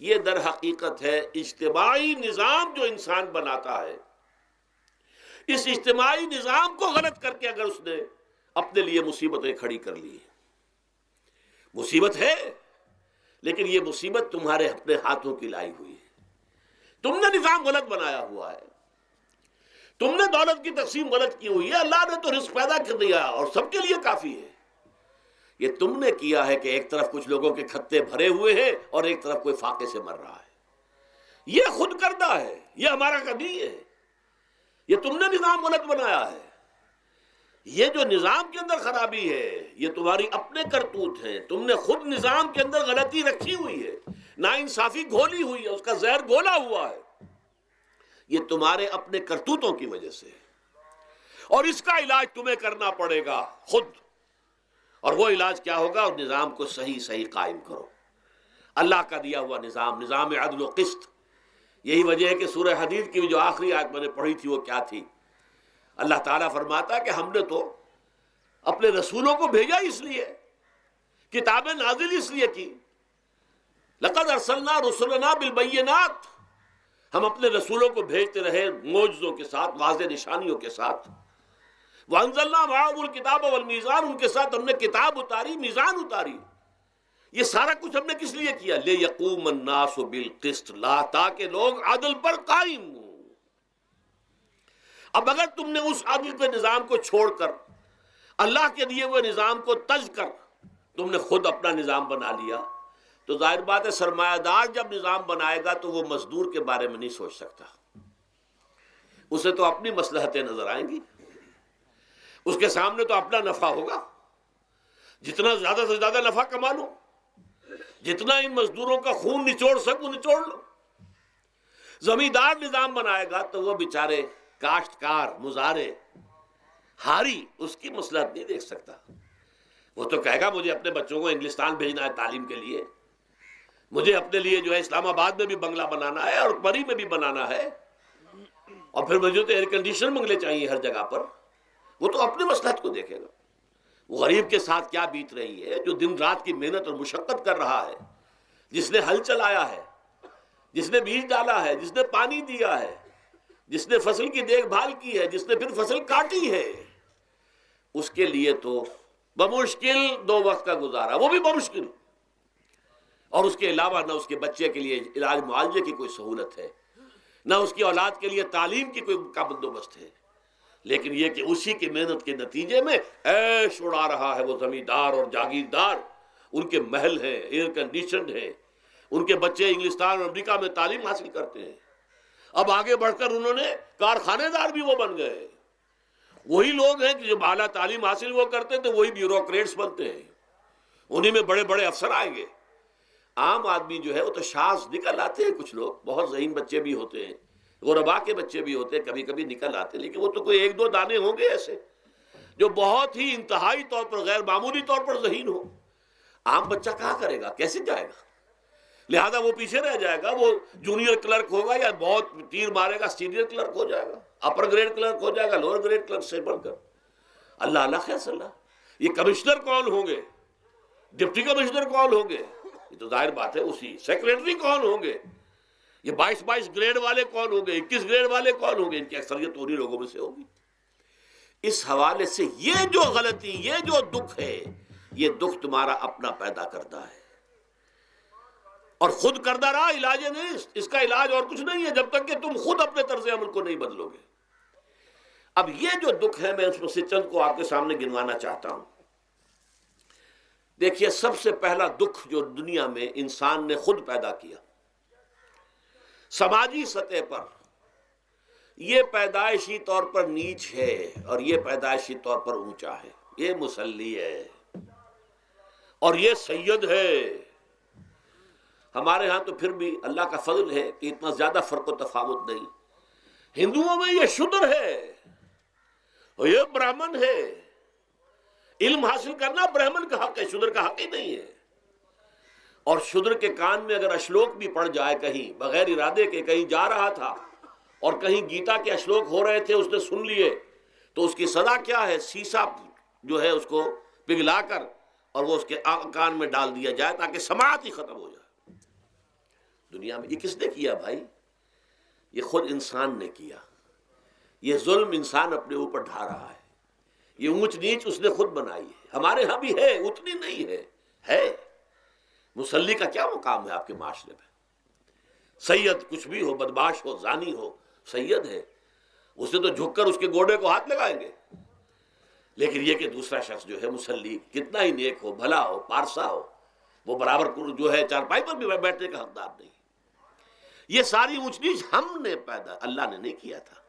یہ در حقیقت ہے اجتماعی نظام جو انسان بناتا ہے۔ اس اجتماعی نظام کو غلط کر کے اگر اس نے اپنے لیے مصیبتیں کھڑی کر لی، مصیبت ہے لیکن یہ مصیبت تمہارے اپنے ہاتھوں کی لائی ہوئی ہے۔ تم نے نظام غلط بنایا ہوا ہے، تم نے دولت کی تقسیم غلط کی ہوئی ہے۔ اللہ نے تو رزق پیدا کر دیا اور سب کے لیے کافی ہے، یہ تم نے کیا ہے کہ ایک طرف کچھ لوگوں کے کھتے بھرے ہوئے ہیں اور ایک طرف کوئی فاقے سے مر رہا ہے۔ یہ خود کردہ ہے، یہ ہمارا کبھی ہے، یہ تم نے نظام غلط بنایا ہے۔ یہ جو نظام کے اندر خرابی ہے یہ تمہاری اپنے کرتوت ہیں، تم نے خود نظام کے اندر غلطی رکھی ہوئی ہے، ناانصافی گھولی ہوئی ہے، اس کا زہر گھولا ہوا ہے، یہ تمہارے اپنے کرتوتوں کی وجہ سے، اور اس کا علاج تمہیں کرنا پڑے گا خود۔ اور وہ علاج کیا ہوگا؟ اور نظام کو صحیح قائم کرو، اللہ کا دیا ہوا نظام، نظام عدل و قسط۔ یہی وجہ ہے کہ سورہ حدید کی جو آخری آیت میں نے پڑھی تھی وہ کیا تھی؟ اللہ تعالیٰ فرماتا ہے کہ ہم نے تو اپنے رسولوں کو بھیجا اس لیے، کتابیں نازل اس لیے کی، لقد ارسلنا رسلنا بالبینات، ہم اپنے رسولوں کو بھیجتے رہے معجزوں کے ساتھ، واضح نشانیوں کے ساتھ۔ وانزلنا معهم الکتاب والمیزان، ان کے ساتھ ہم نے کتاب اتاری، میزان اتاری۔ یہ سارا کچھ ہم نے کس لیے کیا؟ لیقوم الناس بالقسط، تاکہ لوگ عدل پر قائم ہوں۔ اب اگر تم نے اس عدل کے نظام کو چھوڑ کر اللہ کے دیے ہوئے نظام کو تج کر تم نے خود اپنا نظام بنا لیا، تو ظاہر بات ہے سرمایہ دار جب نظام بنائے گا تو وہ مزدور کے بارے میں نہیں سوچ سکتا، اسے تو اپنی مصلحتیں نظر آئیں گی، اس کے سامنے تو اپنا نفع ہوگا، جتنا زیادہ سے زیادہ نفع کما لو، جتنا ان مزدوروں کا خون نچوڑ سکو نچوڑ لو۔ زمیندار نظام بنائے گا تو وہ بیچارے کاشتکار مزارع ہاری اس کی مصلحت نہیں دیکھ سکتا، وہ تو کہے گا مجھے اپنے بچوں کو انگلستان بھیجنا ہے تعلیم کے لیے، مجھے اپنے لیے جو ہے اسلام آباد میں بھی بنگلہ بنانا ہے اور پری میں بھی بنانا ہے، اور پھر مجھے تو ایئر کنڈیشن بنگلے چاہیے ہر جگہ پر۔ وہ تو اپنی مصلحت کو دیکھے گا۔ وہ غریب کے ساتھ کیا بیت رہی ہے جو دن رات کی محنت اور مشقت کر رہا ہے، جس نے ہل چلایا ہے، جس نے بیج ڈالا ہے، جس نے پانی دیا ہے، جس نے فصل کی دیکھ بھال کی ہے، جس نے پھر فصل کاٹی ہے، اس کے لیے تو بمشکل 2 وقت کا گزارا، وہ بھی بمشکل، اور اس کے علاوہ نہ اس کے بچے کے لیے علاج معالجے کی کوئی سہولت ہے، نہ اس کی اولاد کے لیے تعلیم کی کوئی کا بندوبست ہے، لیکن یہ کہ اسی کی محنت کے نتیجے میں عیش اڑا رہا ہے وہ زمیندار اور جاگیردار، ان کے محل ہیں، ایئر کنڈیشنڈ ہیں، ان کے بچے انگلستان اور امریکہ میں تعلیم حاصل کرتے ہیں، اب آگے بڑھ کر انہوں نے کارخانے دار بھی وہ بن گئے۔ وہی لوگ ہیں کہ جو اعلیٰ تعلیم حاصل وہ کرتے تھے وہی بیوروکریٹس بنتے ہیں، انہی میں بڑے بڑے افسر آئیں گے۔ عام آدمی جو ہے وہ تو شاذ نکل آتے ہیں، کچھ لوگ بہت ذہین بچے بھی ہوتے ہیں، غربا کے بچے بھی ہوتے ہیں، کبھی کبھی نکل آتے ہیں، لیکن وہ تو کوئی 1-2 دانے ہوں گے ایسے جو بہت ہی انتہائی طور پر غیر معمولی طور پر ذہین ہو۔ عام بچہ کہاں کرے گا، کیسے جائے گا؟ لہذا وہ پیچھے رہ جائے گا، وہ جونیئر کلرک ہوگا یا بہت تیر مارے گا سینئر کلرک ہو جائے گا، اپر گریڈ کلرک ہو جائے گا لوور گریڈ کلرک سے بڑھ کر۔ اللہ اللہ خیر صلی اللہ، یہ کمشنر کون ہوں گے، ڈپٹی کمشنر کون ہوں گے، یہ تو ظاہر بات ہے اسی، سیکریٹری کون ہوں گے، یہ 22 گریڈ والے کون ہوں گے، 21 گریڈ والے کون ہوں گے، ان کی اکثریت انہی لوگوں میں سے ہوگی۔ اس حوالے سے یہ جو غلطی، یہ جو دکھ ہے، یہ دکھ تمہارا اپنا پیدا کرتا ہے، اور خود کردہ رہا علاج نہیں، اس کا علاج اور کچھ نہیں ہے جب تک کہ تم خود اپنے طرز عمل کو نہیں بدلو گے۔ اب یہ جو دکھ ہے میں اس میں سے چند کو آپ کے سامنے گنوانا چاہتا ہوں۔ دیکھیے، سب سے پہلا دکھ جو دنیا میں انسان نے خود پیدا کیا سماجی سطح پر، یہ پیدائشی طور پر نیچ ہے اور یہ پیدائشی طور پر اونچا ہے، یہ مسلی ہے اور یہ سید ہے۔ ہمارے ہاں تو پھر بھی اللہ کا فضل ہے کہ اتنا زیادہ فرق و تفاوت نہیں، ہندوؤں میں یہ شودر ہے اور یہ برہمن ہے، علم حاصل کرنا برہمن کا حق ہے، شودر کا حق ہی نہیں ہے۔ اور شودر کے کان میں اگر اشلوک بھی پڑ جائے کہیں بغیر ارادے کے، کہیں جا رہا تھا اور کہیں گیتا کے اشلوک ہو رہے تھے، اس نے سن لیے، تو اس کی سزا کیا ہے؟ سیسا جو ہے اس کو پگھلا کر اور وہ اس کے کان میں ڈال دیا جائے تاکہ سماعت ہی ختم ہو جائے۔ دنیا میں یہ کس نے کیا بھائی؟ یہ خود انسان نے کیا۔ یہ ظلم انسان اپنے اوپر ڈھا رہا ہے، یہ اونچ نیچ اس نے خود بنائی ہے۔ ہمارے ہاں بھی ہے، اتنی نہیں ہے۔ مصلی کا کیا مقام ہے آپ کے معاشرے میں؟ سید کچھ بھی ہو، بدمعاش ہو، زانی ہو، سید ہے، اسے تو جھک کر اس کے گوڑے کو ہاتھ لگائیں گے۔ لیکن یہ کہ دوسرا شخص جو ہے مصلی کتنا ہی نیک ہو، بھلا ہو، پارسا ہو، وہ برابر جو ہے چارپائی پر بھی بیٹھنے کا حقدار نہیں۔ یہ ساری اونچ نیچ ہم نے پیدا، اللہ نے نہیں کیا تھا۔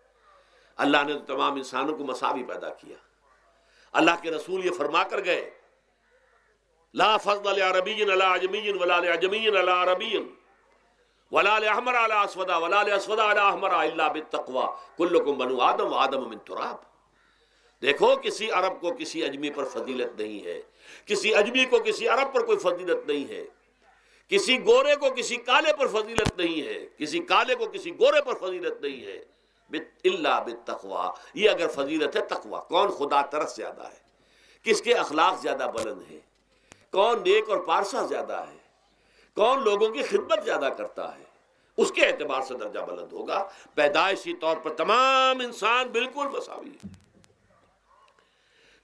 اللہ نے تو تمام انسانوں کو مساوی پیدا کیا۔ اللہ کے رسول یہ فرما کر گئے، لا فضل لعربی علی عجمی ولا لعجمی علی عربی ولا لأحمر علی اسود ولا لأسود علی احمر الا بالتقوی کلکم بنو آدم وآدم من تراب۔ دیکھو کسی عرب کو کسی اجمی پر فضیلت نہیں ہے، کسی اجمی کو کسی عرب پر کوئی فضیلت نہیں ہے، کسی گورے کو کسی کالے پر فضیلت نہیں ہے، کسی کالے کو کسی گورے پر فضیلت نہیں ہے، الا بالتقوی۔ یہ اگر فضیلت ہے تقوی، کون خدا ترس زیادہ ہے، کس کے اخلاق زیادہ بلند ہیں، کون نیک اور پارسا زیادہ ہے، کون لوگوں کی خدمت زیادہ کرتا ہے، اس کے اعتبار سے درجہ بلند ہوگا۔ پیدائشی طور پر تمام انسان بالکل مساوی ہے۔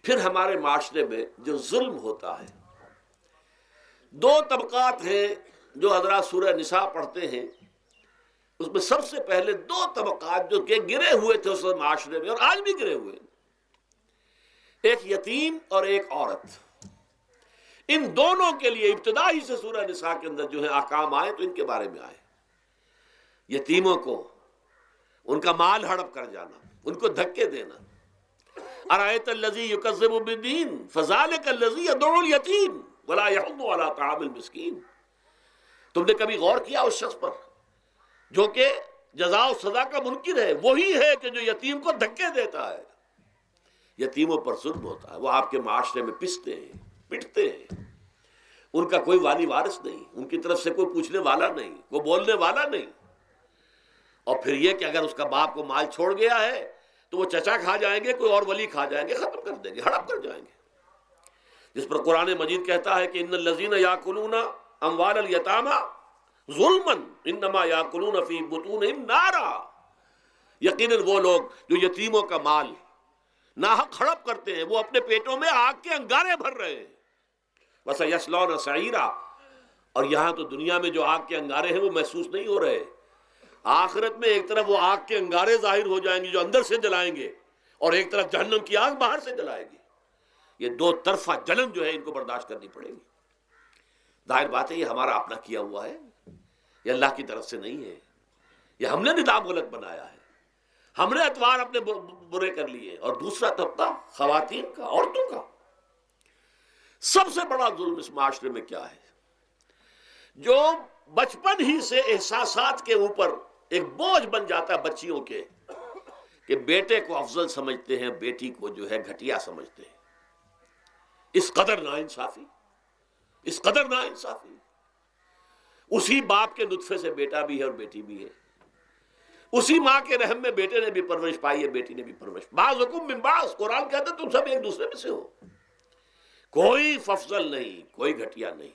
پھر ہمارے معاشرے میں جو ظلم ہوتا ہے، دو طبقات ہیں جو حضرات سورہ نساء پڑھتے ہیں، اس میں سب سے پہلے دو طبقات جو کہ گرے ہوئے تھے اس معاشرے میں اور آج بھی گرے ہوئے ہیں، ایک یتیم اور ایک عورت۔ ان دونوں کے لیے ابتدائی سے سورہ نساء کے اندر جو ہے احکام آئے تو ان کے بارے میں آئے۔ یتیموں کو ان کا مال ہڑپ کر جانا، ان کو دھکے دینا۔ ارأیت الذی یکذب بالدین فذلک الذی یدعو الیتیم ولا یحض علی طعام المسکین۔ تم نے کبھی غور کیا اس شخص پر جو کہ جزا و سزا کا منکر ہے؟ وہی ہے کہ جو یتیم کو دھکے دیتا ہے۔ یتیموں پر ظلم ہوتا ہے، وہ آپ کے معاشرے میں پستے ہیں، پٹتے ہیں، ان کا کوئی والی وارث نہیں، ان کی طرف سے کوئی پوچھنے والا نہیں، کوئی بولنے والا نہیں۔ اور پھر یہ کہ اگر اس کا باپ کو مال چھوڑ گیا ہے تو وہ چچا کھا جائیں گے، کوئی اور ولی کھا جائیں گے، ختم کر دیں گے، ہڑپ کر جائیں گے۔ جس پر قرآن مجید کہتا ہے کہ ان الذین یاکلون اموال الیتامی ظلما انما یاکلون فی بطونہم نارا۔ یقیناً وہ لوگ جو یتیموں کا مال ناحق ہڑپ کرتے ہیں، وہ اپنے پیٹوں میں آگ کے انگارے بھر رہے ہیں۔ وَسَيَصْلَوْنَ سَعِيرًا۔ اور یہاں تو دنیا میں جو آگ کے انگارے ہیں وہ محسوس نہیں ہو رہے، آخرت میں ایک طرف وہ آگ کے انگارے ظاہر ہو جائیں گے جو اندر سے جلائیں گے، اور ایک طرف جہنم کی آگ باہر سے جلائے گی۔ یہ دو طرفہ جلن جو ہے ان کو برداشت کرنی پڑے گی۔ ظاہر بات ہے یہ ہمارا اپنا کیا ہوا ہے، یہ اللہ کی طرف سے نہیں ہے، یہ ہم نے نظام غلط بنایا ہے، ہم نے اتوار اپنے برے کر لیے۔ اور دوسرا طبقہ خواتین کا، عورتوں کا۔ سب سے بڑا ظلم اس معاشرے میں کیا ہے؟ جو بچپن ہی سے احساسات کے اوپر ایک بوجھ بن جاتا ہے بچیوں کے، کہ بیٹے کو افضل سمجھتے ہیں، بیٹی کو جو ہے گھٹیا سمجھتے ہیں۔ اس قدر ناانصافی، اس قدر ناانصافی۔ اسی باپ کے نطفے سے بیٹا بھی ہے اور بیٹی بھی ہے، اسی ماں کے رحم میں بیٹے نے بھی پرورش پائی ہے، بیٹی نے بھی پرورش۔ بعضکم من بعض، قرآن کہتا ہے تم سب ایک دوسرے میں سے ہو، کوئی افضل نہیں، کوئی گھٹیا نہیں۔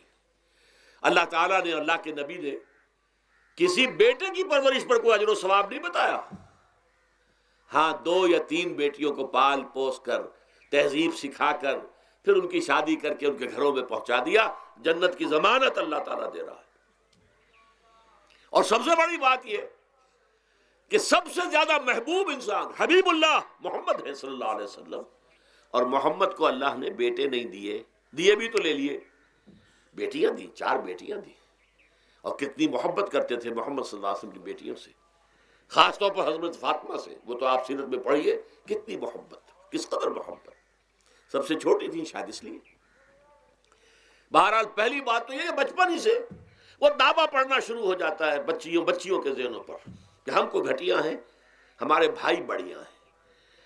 اللہ تعالیٰ نے، اللہ کے نبی نے کسی بیٹے کی پرورش پر کوئی اجر و ثواب نہیں بتایا۔ ہاں، 2 یا 3 بیٹیوں کو پال پوس کر، تہذیب سکھا کر، پھر ان کی شادی کر کے ان کے گھروں میں پہنچا دیا، جنت کی ضمانت اللہ تعالیٰ دے رہا ہے۔ اور سب سے بڑی بات یہ کہ سب سے زیادہ محبوب انسان حبیب اللہ محمد ہے صلی اللہ علیہ وسلم، اور محمد کو اللہ نے بیٹے نہیں دیے، دیے بھی تو لے لیے، بیٹیاں دی، 4 بیٹیاں دی۔ اور کتنی محبت کرتے تھے محمد صلی اللہ علیہ وسلم کی بیٹیوں سے، خاص طور پر حضرت فاطمہ سے، وہ تو آپ سیرت میں پڑھیے کتنی محبت، کس قدر محبت۔ سب سے چھوٹی تھی شاید اس لیے۔ بہرحال پہلی بات تو یہ کہ بچپن ہی سے وہ دعویٰ پڑھنا شروع ہو جاتا ہے بچیوں کے ذہنوں پر کہ ہم کو گھٹیاں ہیں، ہمارے بھائی بڑیاں ہیں،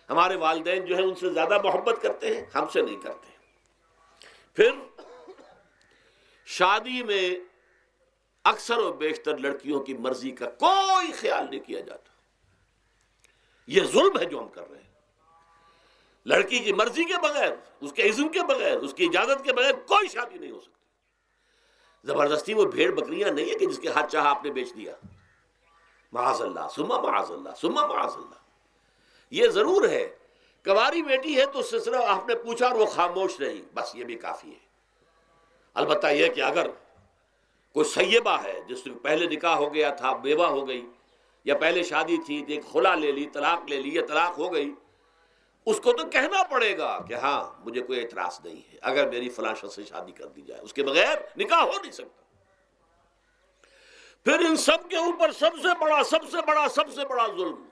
ہمارے والدین جو ہیں ان سے زیادہ محبت کرتے ہیں، ہم سے نہیں کرتے۔ پھر شادی میں اکثر و بیشتر لڑکیوں کی مرضی کا کوئی خیال نہیں کیا جاتا. یہ ظلم ہے جو ہم کر رہے ہیں. لڑکی کی مرضی کے بغیر، اس کے اذن کے بغیر، اس کی اجازت کے بغیر کوئی شادی نہیں ہو سکتی. زبردستی وہ بھیڑ بکریاں نہیں ہے کہ جس کے ہاتھ چاہا آپ نے بیچ دیا. معاذ اللہ ثم معاذ اللہ ثم معاذ اللہ. یہ ضرور ہے کنواری بیٹی ہے تو اس سے صرف آپ نے پوچھا اور وہ خاموش رہی، بس یہ بھی کافی ہے. البتہ یہ کہ اگر کوئی سیبہ ہے جس سے پہلے نکاح ہو گیا تھا، بیوہ ہو گئی، یا پہلے شادی تھی ایک خلا لے لی، طلاق لے لی یا طلاق ہو گئی، اس کو تو کہنا پڑے گا کہ ہاں مجھے کوئی اعتراض نہیں ہے اگر میری فلاں شخص سے شادی کر دی جائے، اس کے بغیر نکاح ہو نہیں سکتا. پھر ان سب کے اوپر سب سے بڑا ظلم،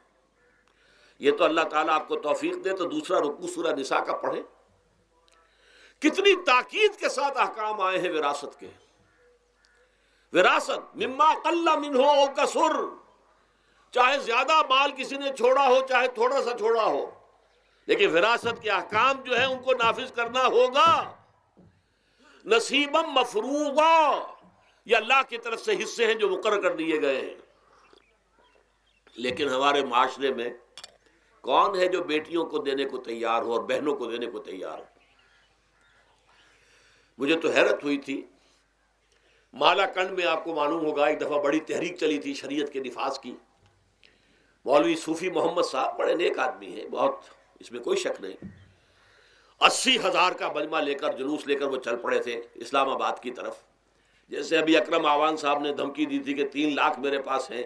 یہ تو اللہ تعالیٰ آپ کو توفیق دے تو دوسرا رکوع سورہ نساء کا پڑھیں. کتنی تاکید کے ساتھ احکام آئے ہیں وراثت کے. وراثت مما قل منہ او کثر، چاہے زیادہ مال کسی نے چھوڑا ہو چاہے تھوڑا سا چھوڑا ہو، لیکن وراثت کے احکام جو ہیں ان کو نافذ کرنا ہوگا. نصیبا مفروضا، یہ اللہ کی طرف سے حصے ہیں جو مقرر کر دیے گئے ہیں. لیکن ہمارے معاشرے میں کون ہے جو بیٹیوں کو دینے کو تیار ہو اور بہنوں کو دینے کو تیار ہو؟ مجھے تو حیرت ہوئی تھی. مالا کنڈ میں آپ کو معلوم ہوگا ایک دفعہ بڑی تحریک چلی تھی شریعت کے نفاذ کی. مولوی صوفی محمد صاحب بڑے نیک آدمی ہیں، بہت، اس میں کوئی شک نہیں. 80,000 کا مجمع لے کر، جلوس لے کر وہ چل پڑے تھے اسلام آباد کی طرف. جیسے ابھی اکرم آوان صاحب نے دھمکی دی تھی کہ 3 لاکھ میرے پاس ہیں،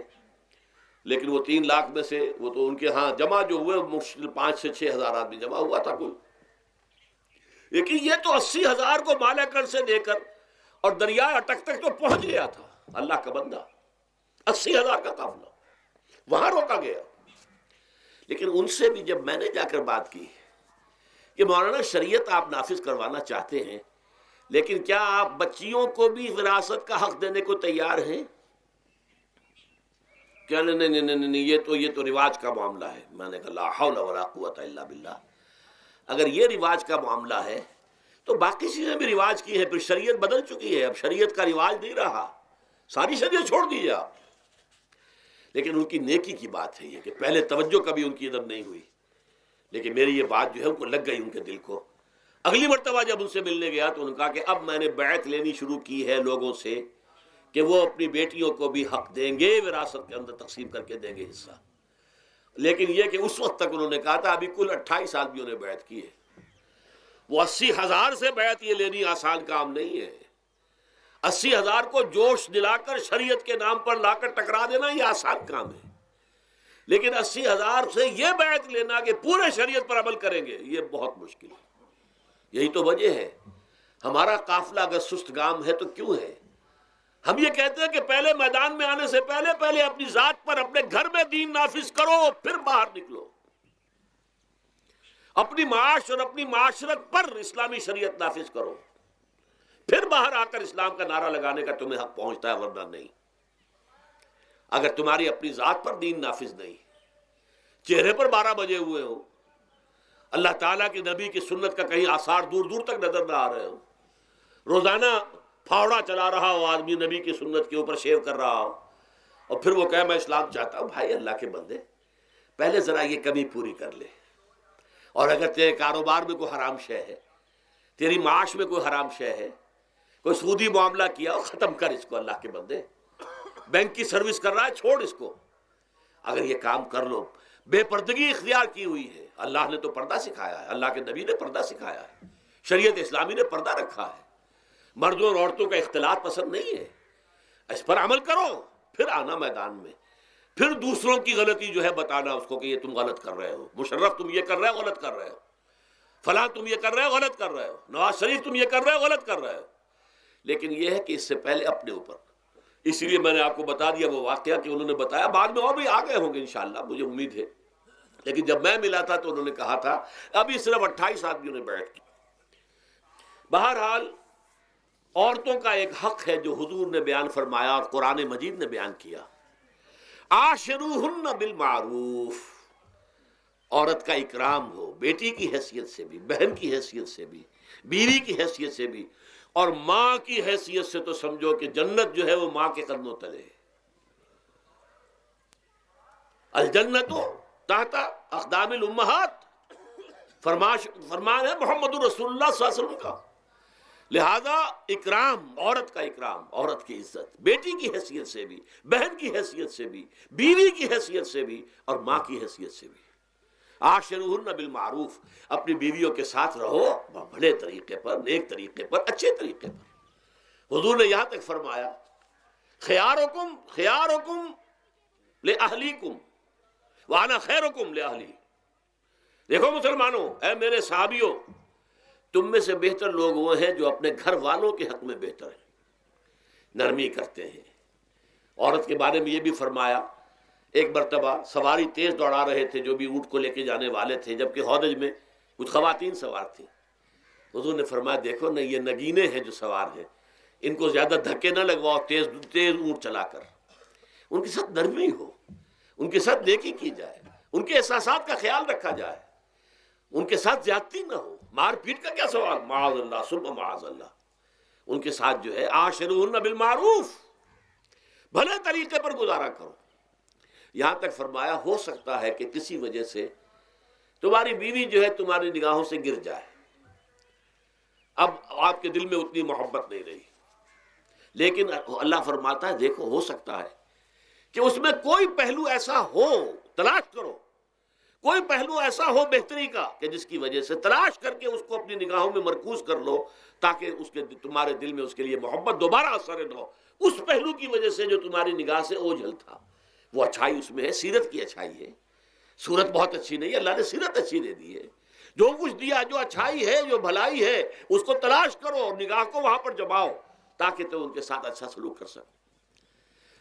لیکن وہ 3 لاکھ میں سے وہ تو ان کے ہاں جمع جو ہوئے مشکل 5 سے 6 ہزار آدمی جمع ہوا تھا کل. لیکن یہ تو 80,000 کو مالا کنڈ سے لے کر اور دریائے اٹک تک تو پہنچ گیا تھا. اللہ کا بندہ، 80,000 کا قافلہ وہاں روکا گیا. لیکن ان سے بھی جب میں نے جا کر بات کی کہ مولانا شریعت آپ نافذ کروانا چاہتے ہیں، لیکن کیا آپ بچیوں کو بھی وراثت کا حق دینے کو تیار ہیں؟ کیا نہیں، یہ تو رواج کا معاملہ ہے. میں نے کہا لا حول ولا قوت الا باللہ. اگر یہ رواج کا معاملہ ہے تو باقی چیزیں بھی رواج کی ہیں. پھر شریعت بدل چکی ہے، اب شریعت کا رواج نہیں رہا، ساری شریعت چھوڑ دیجیے آپ. لیکن ان کی نیکی کی بات ہے یہ کہ پہلے توجہ کبھی ان کی ادھر نہیں ہوئی، لیکن میری یہ بات جو ہے ان کو لگ گئی ان کے دل کو. اگلی مرتبہ جب ان سے ملنے گیا تو انہوں نے کہا کہ اب میں نے بیعت لینی شروع کی ہے لوگوں سے کہ وہ اپنی بیٹیوں کو بھی حق دیں گے، وراثت کے اندر تقسیم کر کے دیں گے حصہ. لیکن یہ کہ اس وقت تک انہوں نے کہا تھا ابھی کل 28 آدمیوں نے بیعت کی ہے. وہ 80,000 سے بیعت یہ لینی آسان کام نہیں ہے. 80,000 کو جوش دلا کر شریعت کے نام پر لا کر ٹکرا دینا یہ آسان کام ہے، لیکن 80,000 سے یہ بیعت لینا کہ پورے شریعت پر عمل کریں گے یہ بہت مشکل ہے. یہی تو وجہ ہے ہمارا قافلہ اگر سست گام ہے تو کیوں ہے. ہم یہ کہتے ہیں کہ پہلے میدان میں آنے سے پہلے اپنی ذات پر، اپنے گھر میں دین نافذ کرو، پھر باہر نکلو. اپنی معاش اور اپنی معاشرت پر اسلامی شریعت نافذ کرو، پھر باہر آ کر اسلام کا نعرہ لگانے کا تمہیں حق پہنچتا ہے، ورنہ نہیں. اگر تمہاری اپنی ذات پر دین نافذ نہیں، چہرے پر 12 بجے ہوئے ہو، اللہ تعالیٰ کے نبی کی سنت کا کہیں آثار دور دور تک نظر نہ آ رہے ہو، روزانہ پھاوڑا چلا رہا ہو آدمی نبی کی سنت کے اوپر شیو کر رہا ہو، اور پھر وہ کہے میں اسلام چاہتا ہوں. بھائی اللہ کے بندے، پہلے ذرا یہ کمی پوری کر لے. اور اگر تیرے کاروبار میں کوئی حرام شے ہے، تیری معاش میں کوئی حرام شے ہے، کوئی سودی معاملہ کیا ہو، ختم کر اس کو. اللہ کے بندے، بینک کی سروس کر رہا ہے، چھوڑ اس کو. اگر یہ کام کر لو، بے پردگی اختیار کی ہوئی ہے. اللہ نے تو پردہ سکھایا ہے، اللہ کے نبی نے پردہ سکھایا ہے، شریعت اسلامی نے پردہ رکھا ہے. مردوں اور عورتوں کا اختلاط پسند نہیں ہے. اس پر عمل کرو، پھر آنا میدان میں، پھر دوسروں کی غلطی جو ہے بتانا اس کو کہ یہ تم غلط کر رہے ہو، مشرف تم یہ کر رہے ہو، غلط کر رہے ہو، فلاں تم یہ کر رہے ہو، غلط کر رہے ہو، نواز شریف تم یہ کر رہے ہو، غلط کر رہے ہو. لیکن یہ ہے کہ اس سے پہلے اپنے اوپر. اسی لیے میں نے آپ کو بتا دیا وہ واقعہ کہ انہوں نے بتایا، بعد میں اور بھی آ گئے ہوں گے انشاءاللہ، مجھے امید ہے. لیکن جب میں ملا تھا تو انہوں نے کہا تھا ابھی صرف 28 آدمیوں نے بیعت کی. بہرحال عورتوں کا ایک حق ہے جو حضور نے بیان فرمایا اور قرآن مجید نے بیان کیا. عاشروہن بالمعروف، عورت کا اکرام ہو، بیٹی کی حیثیت سے بھی، بہن کی حیثیت سے بھی، بیوی کی حیثیت سے بھی، اور ماں کی حیثیت سے تو سمجھو کہ جنت جو ہے وہ ماں کے قدموں تلے ہے۔ الجنت تحت اقدام الامہات، فرمان ہے محمد رسول اللہ صلی اللہ علیہ وسلم کا۔ لہذا اکرام، عورت کا اکرام، عورت کی عزت، بیٹی کی حیثیت سے بھی، بہن کی حیثیت سے بھی، بیوی کی حیثیت سے بھی، اور ماں کی حیثیت سے بھی۔ عاشروہن بالمعروف، اپنی بیویوں کے ساتھ رہو بڑے طریقے پر، نیک طریقے پر، اچھے طریقے پر۔ حضور نے یہاں تک فرمایا خیارکم خیارکم لأہلیکم وانا خیرکم لأہلی۔ دیکھو مسلمانوں، اے میرے صحابیوں، تم میں سے بہتر لوگ وہ ہیں جو اپنے گھر والوں کے حق میں بہتر ہیں، نرمی کرتے ہیں۔ عورت کے بارے میں یہ بھی فرمایا، ایک مرتبہ سواری تیز دوڑا رہے تھے جو بھی اونٹ کو لے کے جانے والے تھے، جبکہ ہودج میں کچھ خواتین سوار تھیں۔ حضور نے فرمایا دیکھو نہ، یہ نگینے ہیں جو سوار ہیں، ان کو زیادہ دھکے نہ لگواؤ تیز تیز اونٹ چلا کر، ان کے ساتھ نرمی ہو، ان کے ساتھ نیکی کی جائے، ان کے احساسات کا خیال رکھا جائے، ان کے ساتھ زیادتی نہ ہو، مار پیٹ کا کیا سوال، معاذ اللہ ثم معاذ اللہ۔ ان کے ساتھ جو ہے عاشروہن بالمعروف، بھلے طریقے پر گزارا کرو۔ یہاں تک فرمایا ہو سکتا ہے کہ کسی وجہ سے تمہاری بیوی جو ہے تمہاری نگاہوں سے گر جائے، اب آپ کے دل میں اتنی محبت نہیں رہی، لیکن اللہ فرماتا ہے دیکھو ہو سکتا ہے کہ اس میں کوئی پہلو ایسا ہو، تلاش کرو، کوئی پہلو ایسا ہو بہتری کا کہ جس کی وجہ سے تلاش کر کے اس کو اپنی نگاہوں میں مرکوز کر لو، تاکہ اس کے تمہارے دل میں اس کے لیے محبت دوبارہ اثر نہ ہو۔ اس پہلو کی وجہ سے جو تمہاری نگاہ سے اوجھل تھا، وہ اچھائی اس میں ہے، سیرت کی اچھائی ہے۔ صورت بہت اچھی نہیں ہے، اللہ نے سیرت اچھی دے دی ہے۔ جو کچھ دیا، جو اچھائی ہے، جو بھلائی ہے، اس کو تلاش کرو اور نگاہ کو وہاں پر جماؤ تاکہ تم ان کے ساتھ اچھا سلوک کر سکو۔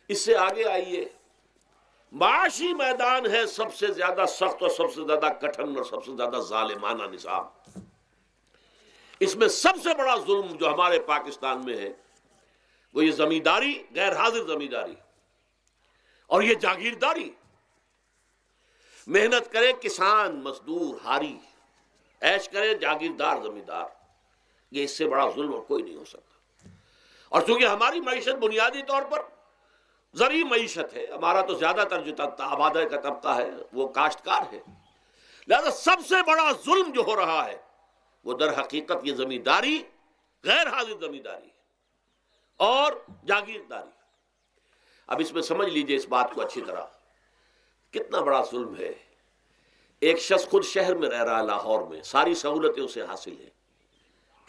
اس سے آگے آئیے، معاشی میدان ہے سب سے زیادہ سخت اور سب سے زیادہ کٹھن اور سب سے زیادہ ظالمانہ نظام۔ اس میں سب سے بڑا ظلم جو ہمارے پاکستان میں ہے وہ یہ زمینداری، غیر حاضر زمینداری، اور یہ جاگیرداری۔ محنت کرے کسان مزدور ہاری، عیش کرے جاگیردار زمیندار، یہ اس سے بڑا ظلم اور کوئی نہیں ہو سکتا۔ اور چونکہ ہماری معیشت بنیادی طور پر زرعی معیشت ہے، ہمارا تو زیادہ تر جو آبادی کا طبقہ ہے وہ کاشتکار ہے، لہذا سب سے بڑا ظلم جو ہو رہا ہے وہ در حقیقت یہ زمینداری، غیر حاضر زمینداری اور جاگیرداری۔ اب اس میں سمجھ لیجئے اس بات کو اچھی طرح، کتنا بڑا ظلم ہے۔ ایک شخص خود شہر میں رہ رہا ہے، لاہور میں، ساری سہولتیں اسے حاصل ہیں،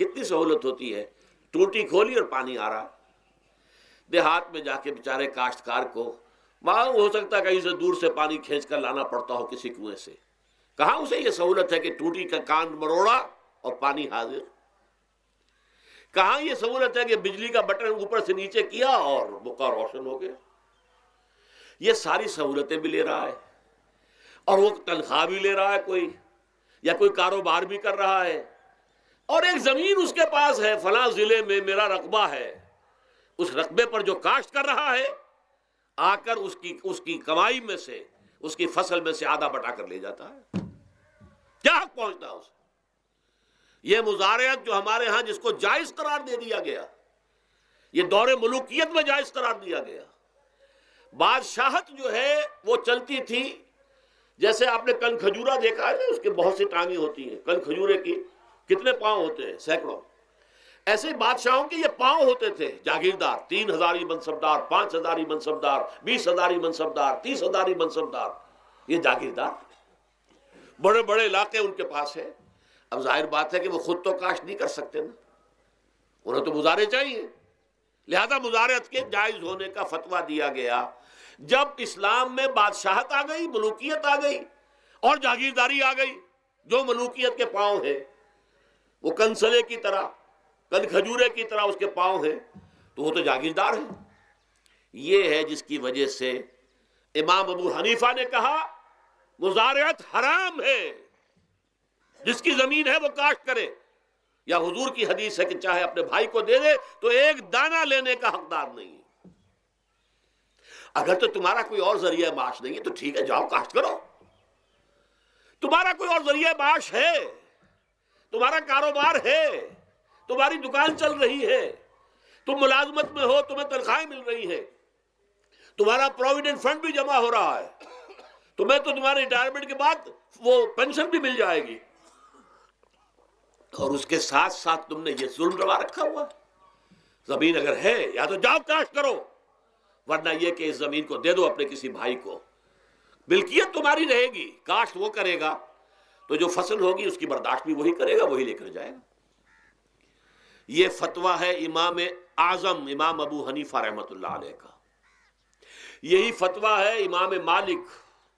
کتنی سہولت ہوتی ہے، ٹوٹی کھولی اور پانی آ رہا۔ دیہات میں جا کے بیچارے کاشتکار کو معلوم ہو سکتا ہے کہیں سے دور سے پانی کھینچ کر لانا پڑتا ہو کسی کنویں سے، کہاں اسے یہ سہولت ہے کہ ٹوٹی کا کان مروڑا اور پانی حاضر، کہاں یہ سہولت ہے کہ بجلی کا بٹن اوپر سے نیچے کیا اور بقع روشن ہو گیا۔ یہ ساری سہولتیں بھی لے رہا ہے اور وہ تنخواہ بھی لے رہا ہے کوئی، یا کوئی کاروبار بھی کر رہا ہے، اور ایک زمین اس کے پاس ہے، فلاں ضلع میں میرا رقبہ ہے، اس رقبے پر جو کاشت کر رہا ہے آ کر اس کی کمائی میں سے، اس کی فصل میں سے آدھا بٹا کر لے جاتا ہے۔ کیا حق پہنچتا ہے اسے؟ یہ مزارعت جو ہمارے ہاں جس کو جائز قرار دے دیا گیا، یہ دور ملوکیت میں جائز قرار دیا گیا۔ بادشاہت جو ہے وہ چلتی تھی، جیسے آپ نے کن کھجورا دیکھا ہے نا، اس کے بہت سی ٹانگیں ہوتی ہیں، کن کھجورے کی کتنے پاؤں ہوتے ہیں، سینکڑوں۔ ایسے ہی بادشاہوں کے یہ پاؤں ہوتے تھے، جاگیردار، 3000 منصبدار، 5000 منصبدار، 20,000 منصبدار، 30,000 منصبدار، یہ جاگیردار، بڑے بڑے علاقے ان کے پاس ہے۔ اب ظاہر بات ہے کہ وہ خود تو کاشت نہیں کر سکتے نا، انہیں تو مزارع چاہیے، لہذا مزارعت کے جائز ہونے کا فتویٰ دیا گیا۔ جب اسلام میں بادشاہت آ گئی، ملوکیت آ گئی اور جاگیرداری آ گئی، جو ملوکیت کے پاؤں ہیں وہ کنسلے کی طرح، کن کھجورے کی طرح اس کے پاؤں ہیں، تو وہ تو جاگیردار ہے۔ یہ ہے جس کی وجہ سے امام ابو حنیفہ نے کہا مزارعت حرام ہے، جس کی زمین ہے وہ کاشت کرے، یا حضور کی حدیث ہے کہ چاہے اپنے بھائی کو دے دے تو ایک دانہ لینے کا حقدار نہیں ہے۔ اگر تو تمہارا کوئی اور ذریعہ معاش نہیں ہے تو ٹھیک ہے، جاؤ کاشت کرو، تمہارا کوئی اور ذریعہ معاش ہے، تمہارا کاروبار ہے، تمہاری دکان چل رہی ہے، تم ملازمت میں ہو، تمہیں تنخواہیں مل رہی ہیں، تمہارا پروویڈنٹ فنڈ بھی جمع ہو رہا ہے، تمہیں تو تمہارے ریٹائرمنٹ کے بعد وہ پینشن بھی مل جائے گی، اور اس کے ساتھ ساتھ تم نے یہ ظلم روا رکھا ہوا ہے۔ زمین اگر ہے یا تو جاؤ کاشت کرو، ورنہ یہ کہ اس زمین کو دے دو اپنے کسی بھائی کو، ملکیت تمہاری رہے گی، کاشت وہ کرے گا تو جو فصل ہوگی اس کی برداشت بھی وہی کرے گا، وہی لے کر جائے گا۔ یہ فتویٰ ہے امام اعظم امام ابو حنیفہ رحمۃ اللہ علیہ کا، یہی فتویٰ ہے امام مالک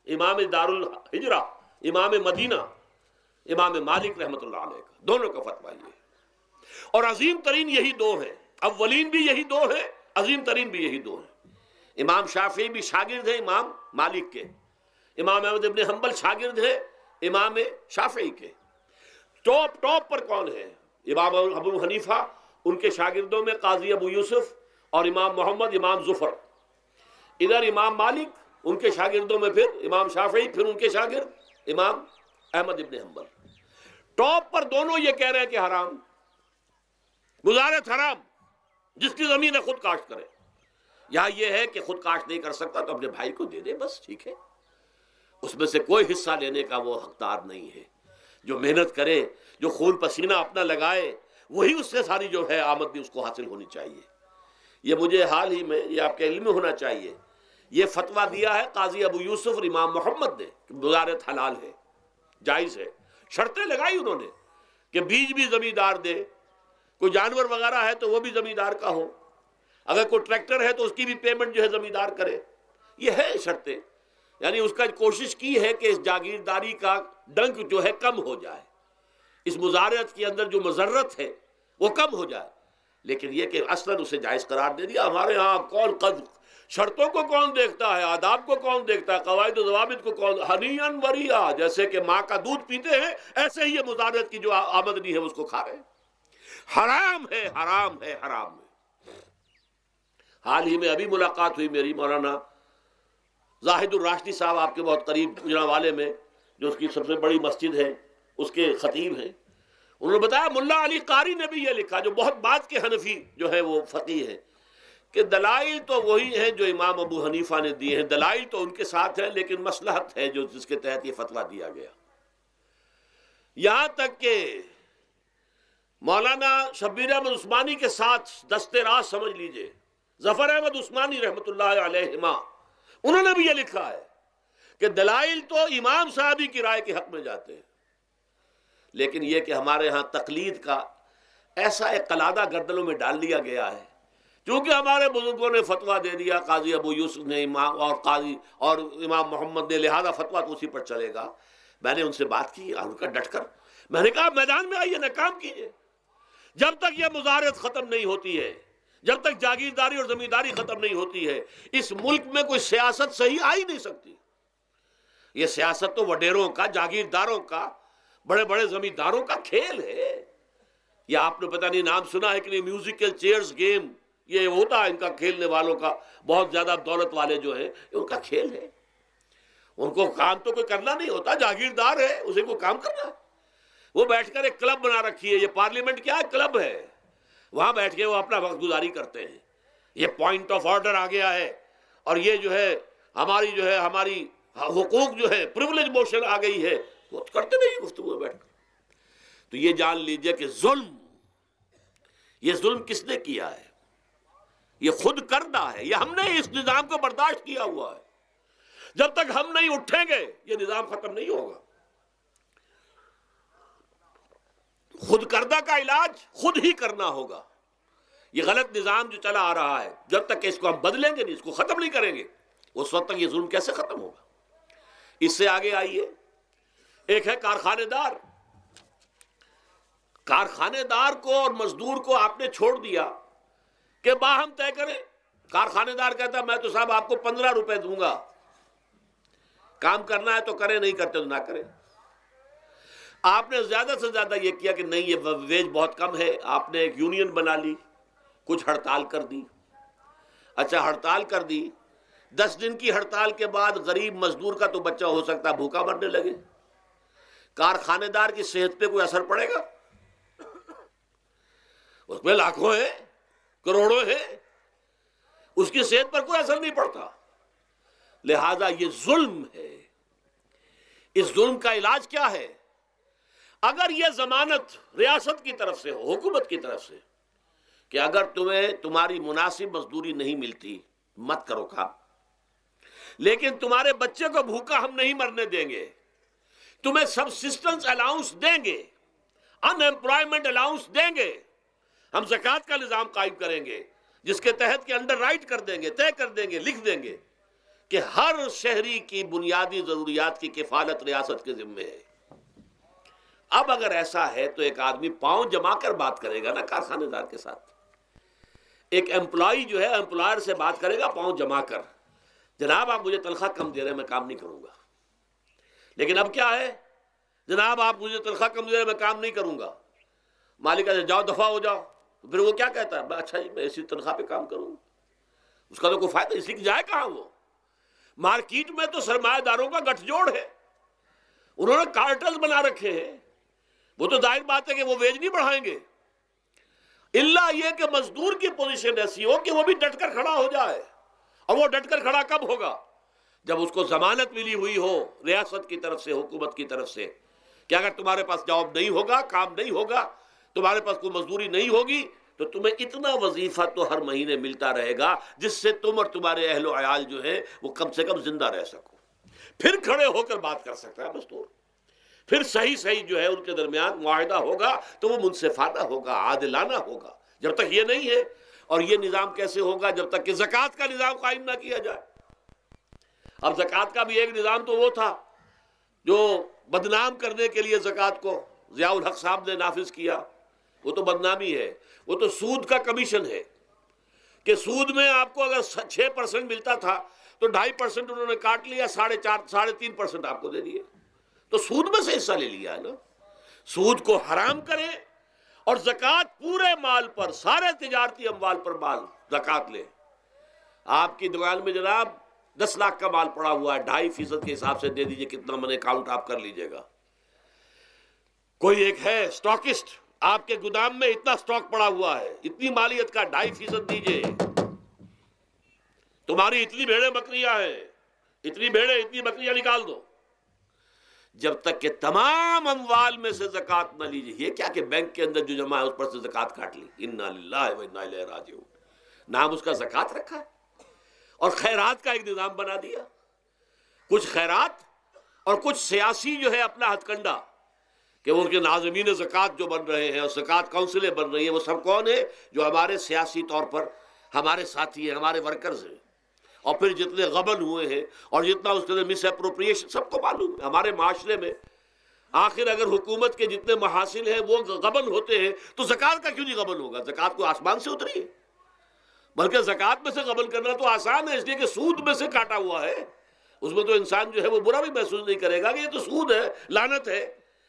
امام دار الحجرہ امام مدینہ امام مالک رحمۃ اللہ علیہ کا، دونوں کا فتویٰ یہ ہے، اور عظیم ترین یہی دو ہیں، اولین بھی یہی دو ہیں، عظیم ترین بھی یہی دو ہیں۔ امام شافعی بھی شاگرد ہیں امام مالک کے، امام احمد ابن حنبل شاگرد ہیں امام شافعی کے۔ ٹاپ پر کون ہے؟ امام ابو حنیفہ، ان کے شاگردوں میں قاضی ابو یوسف اور امام محمد امام ظفر، ادھر امام مالک، ان کے شاگردوں میں پھر امام شافعی، پھر ان کے شاگرد امام احمد ابن حنبل۔ ٹاپ پر دونوں یہ کہہ رہے ہیں کہ حرام، مزارعت حرام، جس کی زمین ہے خود کاشت کرے۔ یہاں یہ ہے کہ خود کاشت نہیں کر سکتا تو اپنے بھائی کو دے دے، بس ٹھیک ہے، اس میں سے کوئی حصہ لینے کا وہ حقدار نہیں ہے۔ جو محنت کرے، جو خون پسینہ اپنا لگائے، وہی اس سے ساری جو ہے آمد بھی اس کو حاصل ہونی چاہیے۔ یہ مجھے حال ہی میں، یہ آپ کے علم میں ہونا چاہیے، یہ فتویٰ دیا ہے قاضی ابو یوسف اور امام محمد نے کہ مزارعت حلال ہے، جائز ہے۔ شرطیں لگائی انہوں نے کہ بیج بھی زمیندار دے، کوئی جانور وغیرہ ہے تو وہ بھی زمیندار کا ہو، اگر کوئی ٹریکٹر ہے تو اس کی بھی پیمنٹ جو ہے زمیندار کرے۔ یہ ہے شرطیں، یعنی اس کا کوشش کی ہے کہ اس جاگیرداری کا ڈنک جو ہے کم ہو جائے، اس مزارعت کے اندر جو مضرت ہے وہ کم ہو جائے، لیکن یہ کہ اصلاً اسے جائز قرار دے دیا۔ ہمارے ہاں کون شرطوں کو کون دیکھتا ہے، آداب کو کون دیکھتا ہے، قواعد و ضوابط کو کون، ہنیئن وریا، جیسے کہ ماں کا دودھ پیتے ہیں ایسے ہی یہ مزارعت کی جو آمدنی ہے اس کو کھا رہے ہیں۔ حرام ہے، حرام ہے، حرام ہے۔ حال ہی میں ابھی ملاقات ہوئی میری مولانا زاہد الراشدی صاحب، آپ کے بہت قریب گجرانوالے میں، جو اس کی سب سے بڑی مسجد ہے، اس کے خطیب ہیں۔ انہوں نے بتایا ملا علی قاری نے بھی یہ لکھا، جو بہت بعد کے حنفی جو ہے وہ فقیہ ہیں، کہ دلائل تو وہی ہیں جو امام ابو حنیفہ نے دیے ہیں، دلائل تو ان کے ساتھ ہیں، لیکن مصلحت ہے جو جس کے تحت یہ فتویٰ دیا گیا۔ یہاں تک کہ مولانا شبیر احمد عثمانی کے ساتھ دست راست سمجھ لیجئے، ظفر احمد عثمانی رحمۃ اللہ علیہما، انہوں نے بھی یہ لکھا ہے کہ دلائل تو امام صاحبی کی رائے کے حق میں جاتے ہیں، لیکن یہ کہ ہمارے ہاں تقلید کا ایسا ایک قلادہ گردنوں میں ڈال دیا گیا ہے، چونکہ ہمارے بزرگوں نے فتویٰ دے دیا، قاضی ابو یوسف نے امام اور قاضی اور امام محمد نے، لہذا فتویٰ تو اسی پر چلے گا۔ میں نے ان سے بات کی اور ان کا ڈٹ کر میں نے کہا میدان میں آئیے، نہ کام کیجیے، جب تک یہ مزارعت ختم نہیں ہوتی ہے، جب تک جاگیرداری اور زمینداری ختم نہیں ہوتی ہے، اس ملک میں کوئی سیاست صحیح آ ہی نہیں سکتی۔ یہ سیاست تو وڈیروں کا، جاگیرداروں کا، بڑے بڑے زمینداروں کا کھیل ہے۔ یہ آپ نے پتہ نہیں نام سنا ہے کہ نہیں، میوزیکل چیئرز گیم، یہ ہوتا ہے ان کا کھیلنے والوں کا، بہت زیادہ دولت والے جو ہیں، یہ ان کا کھیل ہے۔ ان کو کام تو کوئی کرنا نہیں ہوتا، جاگیردار ہے، اسے کوئی کام کرنا ہے۔ وہ بیٹھ کر ایک کلب بنا رکھی ہے، یہ پارلیمنٹ کیا ہے، کلب ہے، وہاں بیٹھ کے وہ اپنا وقت گزاری کرتے ہیں۔ یہ پوائنٹ آف آرڈر آ گیا ہے، اور یہ جو ہے ہماری حقوق جو ہے، پریولیج موشن آ گئی ہے، وہ کرتے نہیں گفتگو بیٹھ کر۔ تو یہ جان لیجئے کہ یہ ظلم کس نے کیا ہے؟ یہ خود کردہ ہے، یہ ہم نے اس نظام کو برداشت کیا ہوا ہے۔ جب تک ہم نہیں اٹھیں گے یہ نظام ختم نہیں ہوگا۔ خود کردہ کا علاج خود ہی کرنا ہوگا۔ یہ غلط نظام جو چلا آ رہا ہے، جب تک کہ اس کو ہم بدلیں گے نہیں، اس کو ختم نہیں کریں گے، اس وقت تک یہ ظلم کیسے ختم ہوگا؟ اس سے آگے آئیے، ایک ہے کارخانے دار۔ کارخانے دار کو اور مزدور کو آپ نے چھوڑ دیا کہ باہم طے کریں۔ کارخانے دار کہتا ہے میں تو صاحب آپ کو 15 روپے دوں گا، کام کرنا ہے تو کریں، نہیں کرتے تو نہ کریں۔ آپ نے زیادہ سے زیادہ یہ کیا کہ نہیں، یہ ویج بہت کم ہے، آپ نے ایک یونین بنا لی، کچھ ہڑتال کر دی۔ اچھا ہڑتال کر دی، 10 دن کی ہڑتال کے بعد غریب مزدور کا تو بچہ ہو سکتا ہے بھوکا مرنے لگے، کارخانے دار کی صحت پہ کوئی اثر پڑے گا؟ اس میں لاکھوں ہیں، کروڑوں ہیں، اس کی صحت پر کوئی اثر نہیں پڑتا۔ لہذا یہ ظلم ہے۔ اس ظلم کا علاج کیا ہے؟ اگر یہ ضمانت ریاست کی طرف سے ہو، حکومت کی طرف سے، کہ اگر تمہیں تمہاری مناسب مزدوری نہیں ملتی مت کرو کام، لیکن تمہارے بچے کو بھوکا ہم نہیں مرنے دیں گے، تمہیں سبسسٹنس الاؤنس دیں گے، ان ایمپلائمنٹ الاؤنس دیں گے، ہم زکوٰۃ کا نظام قائم کریں گے جس کے تحت کہ انڈر رائٹ کر دیں گے، طے کر دیں گے، لکھ دیں گے کہ ہر شہری کی بنیادی ضروریات کی کفالت ریاست کے ذمے ہے۔ اب اگر ایسا ہے تو ایک آدمی پاؤں جما کر بات کرے گا نا کارخانے دار کے ساتھ، ایک امپلائی جو ہے امپلائر سے بات کرے گا پاؤں جما کر، جناب آپ مجھے تنخواہ کم دے رہے ہیں میں کام نہیں کروں گا۔ لیکن اب کیا ہے؟ جناب آپ مجھے تنخواہ کم دے رہے ہیں میں کام نہیں کروں گا۔ مالک کہتے جاؤ دفعہ ہو جاؤ، پھر وہ کیا کہتا ہے؟ اچھا جی میں اسی تنخواہ پہ کام کروں، اس کا تو کوئی فائدہ، اسی کی جائے کہاں وہ؟ مارکیٹ میں تو سرمایہ داروں کا گٹھ جوڑ ہے، انہوں نے کارٹلز بنا رکھے ہیں، وہ تو ظاہر بات ہے کہ وہ ویج نہیں بڑھائیں گے، الا یہ کہ مزدور کی پوزیشن ایسی ہو کہ وہ بھی ڈٹ کر کھڑا ہو جائے۔ اور وہ ڈٹ کر کھڑا کب ہوگا؟ جب اس کو ضمانت ملی ہوئی ہو ریاست کی طرف سے، حکومت کی طرف سے، کہ اگر تمہارے پاس جاب نہیں ہوگا، کام نہیں ہوگا، تمہارے پاس کوئی مزدوری نہیں ہوگی، تو تمہیں اتنا وظیفہ تو ہر مہینے ملتا رہے گا جس سے تم اور تمہارے اہل و عیال جو ہے وہ کم سے کم زندہ رہ سکو۔ پھر کھڑے ہو کر بات کر سکتا ہے مزدور، پھر صحیح جو ہے ان کے درمیان معاہدہ ہوگا تو وہ منصفانہ ہوگا، عادلانہ ہوگا۔ جب تک یہ نہیں ہے، اور یہ نظام کیسے ہوگا؟ جب تک کہ زکوٰۃ کا نظام قائم نہ کیا جائے۔ اب زکوٰۃ کا بھی ایک نظام تو وہ تھا جو بدنام کرنے کے لیے زکوٰۃ کو ضیاء الحق صاحب نے نافذ کیا، وہ تو بدنامی ہے، وہ تو سود کا کمیشن ہے، کہ سود میں آپ کو اگر 6% ملتا تھا تو 2.5% انہوں نے کاٹ لیا، 3.5% آپ کو دے دیے، تو سود میں سے حصہ لے لیا ہے نا۔ سود کو حرام کریں اور زکوٰۃ پورے مال پر، سارے تجارتی اموال پر مال زکوٰۃ لیں۔ آپ کی دکان میں جناب 10 لاکھ کا مال پڑا ہوا ہے، 2.5% کے حساب سے دے دیجئے، کتنا من اکاؤنٹ آپ کر لیجئے گا۔ کوئی ایک ہے سٹاکسٹ، آپ کے گودام میں اتنا سٹاک پڑا ہوا ہے، اتنی مالیت کا 2.5% دیجئے، تمہاری اتنی بھیڑیں بکریاں ہیں، اتنی بھیڑیں اتنی بکریاں نکال دو۔ جب تک کہ تمام اموال میں سے زکوٰۃ نہ لیجیے، یہ کیا کہ بینک کے اندر جو جمع ہے اس پر سے زکوٰۃ کاٹ لی، انا للہ و انا الیہ راجعون، نام اس کا زکوٰۃ رکھا ہے، اور خیرات کا ایک نظام بنا دیا، کچھ خیرات اور کچھ سیاسی جو ہے اپنا ہتھ کنڈا، کہ وہ کے ناظمین زکوٰۃ جو بن رہے ہیں اور زکوٰۃ کونسلیں بن رہی ہیں، وہ سب کون ہیں؟ جو ہمارے سیاسی طور پر ہمارے ساتھی ہیں، ہمارے ورکرز ہیں۔ اور پھر جتنے غبن ہوئے ہیں اور جتنا اس کے مس اپروپریشن، سب کو معلوم ہے ہمارے معاشرے میں، آخر اگر حکومت کے جتنے محاصل ہیں وہ غبن ہوتے ہیں تو زکوٰۃ کا کیوں نہیں غبن ہوگا؟ زکوٰۃ کو آسمان سے اتری ہے، بلکہ زکوٰۃ میں سے غبن کرنا تو آسان ہے، اس لیے کہ سود میں سے کاٹا ہوا ہے، اس میں تو انسان جو ہے وہ برا بھی محسوس نہیں کرے گا کہ یہ تو سود ہے، لعنت ہے،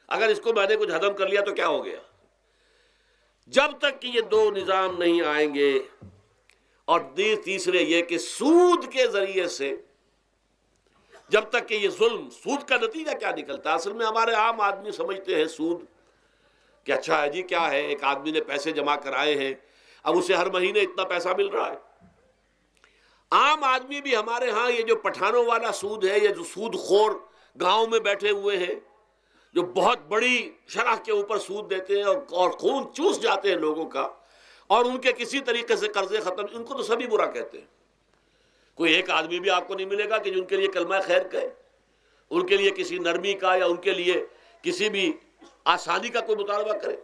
اگر اس کو میں نے کچھ ہضم کر لیا تو کیا ہو گیا۔ جب تک کہ یہ دو نظام نہیں آئیں گے، اور تیسرے یہ کہ سود کے ذریعے سے جب تک کہ یہ ظلم، سود کا نتیجہ کیا نکلتا ہے؟ اصل میں ہمارے عام آدمی سمجھتے ہیں سود کہ اچھا ہے جی، کیا ہے، ایک آدمی نے پیسے جمع کرائے ہیں، اب اسے ہر مہینے اتنا پیسہ مل رہا ہے۔ عام آدمی بھی ہمارے ہاں یہ جو پٹھانوں والا سود ہے، یہ جو سود خور گاؤں میں بیٹھے ہوئے ہیں، جو بہت بڑی شرح کے اوپر سود دیتے ہیں اور خون چوس جاتے ہیں لوگوں کا، اور ان کے کسی طریقے سے قرضے ختم، ان کو تو سبھی برا کہتے ہیں۔ کوئی ایک آدمی بھی آپ کو نہیں ملے گا کہ جن کے لیے کلمہ خیر کہے، ان کے لیے کسی نرمی کا یا ان کے لیے کسی بھی آسانی کا کوئی مطالبہ کرے۔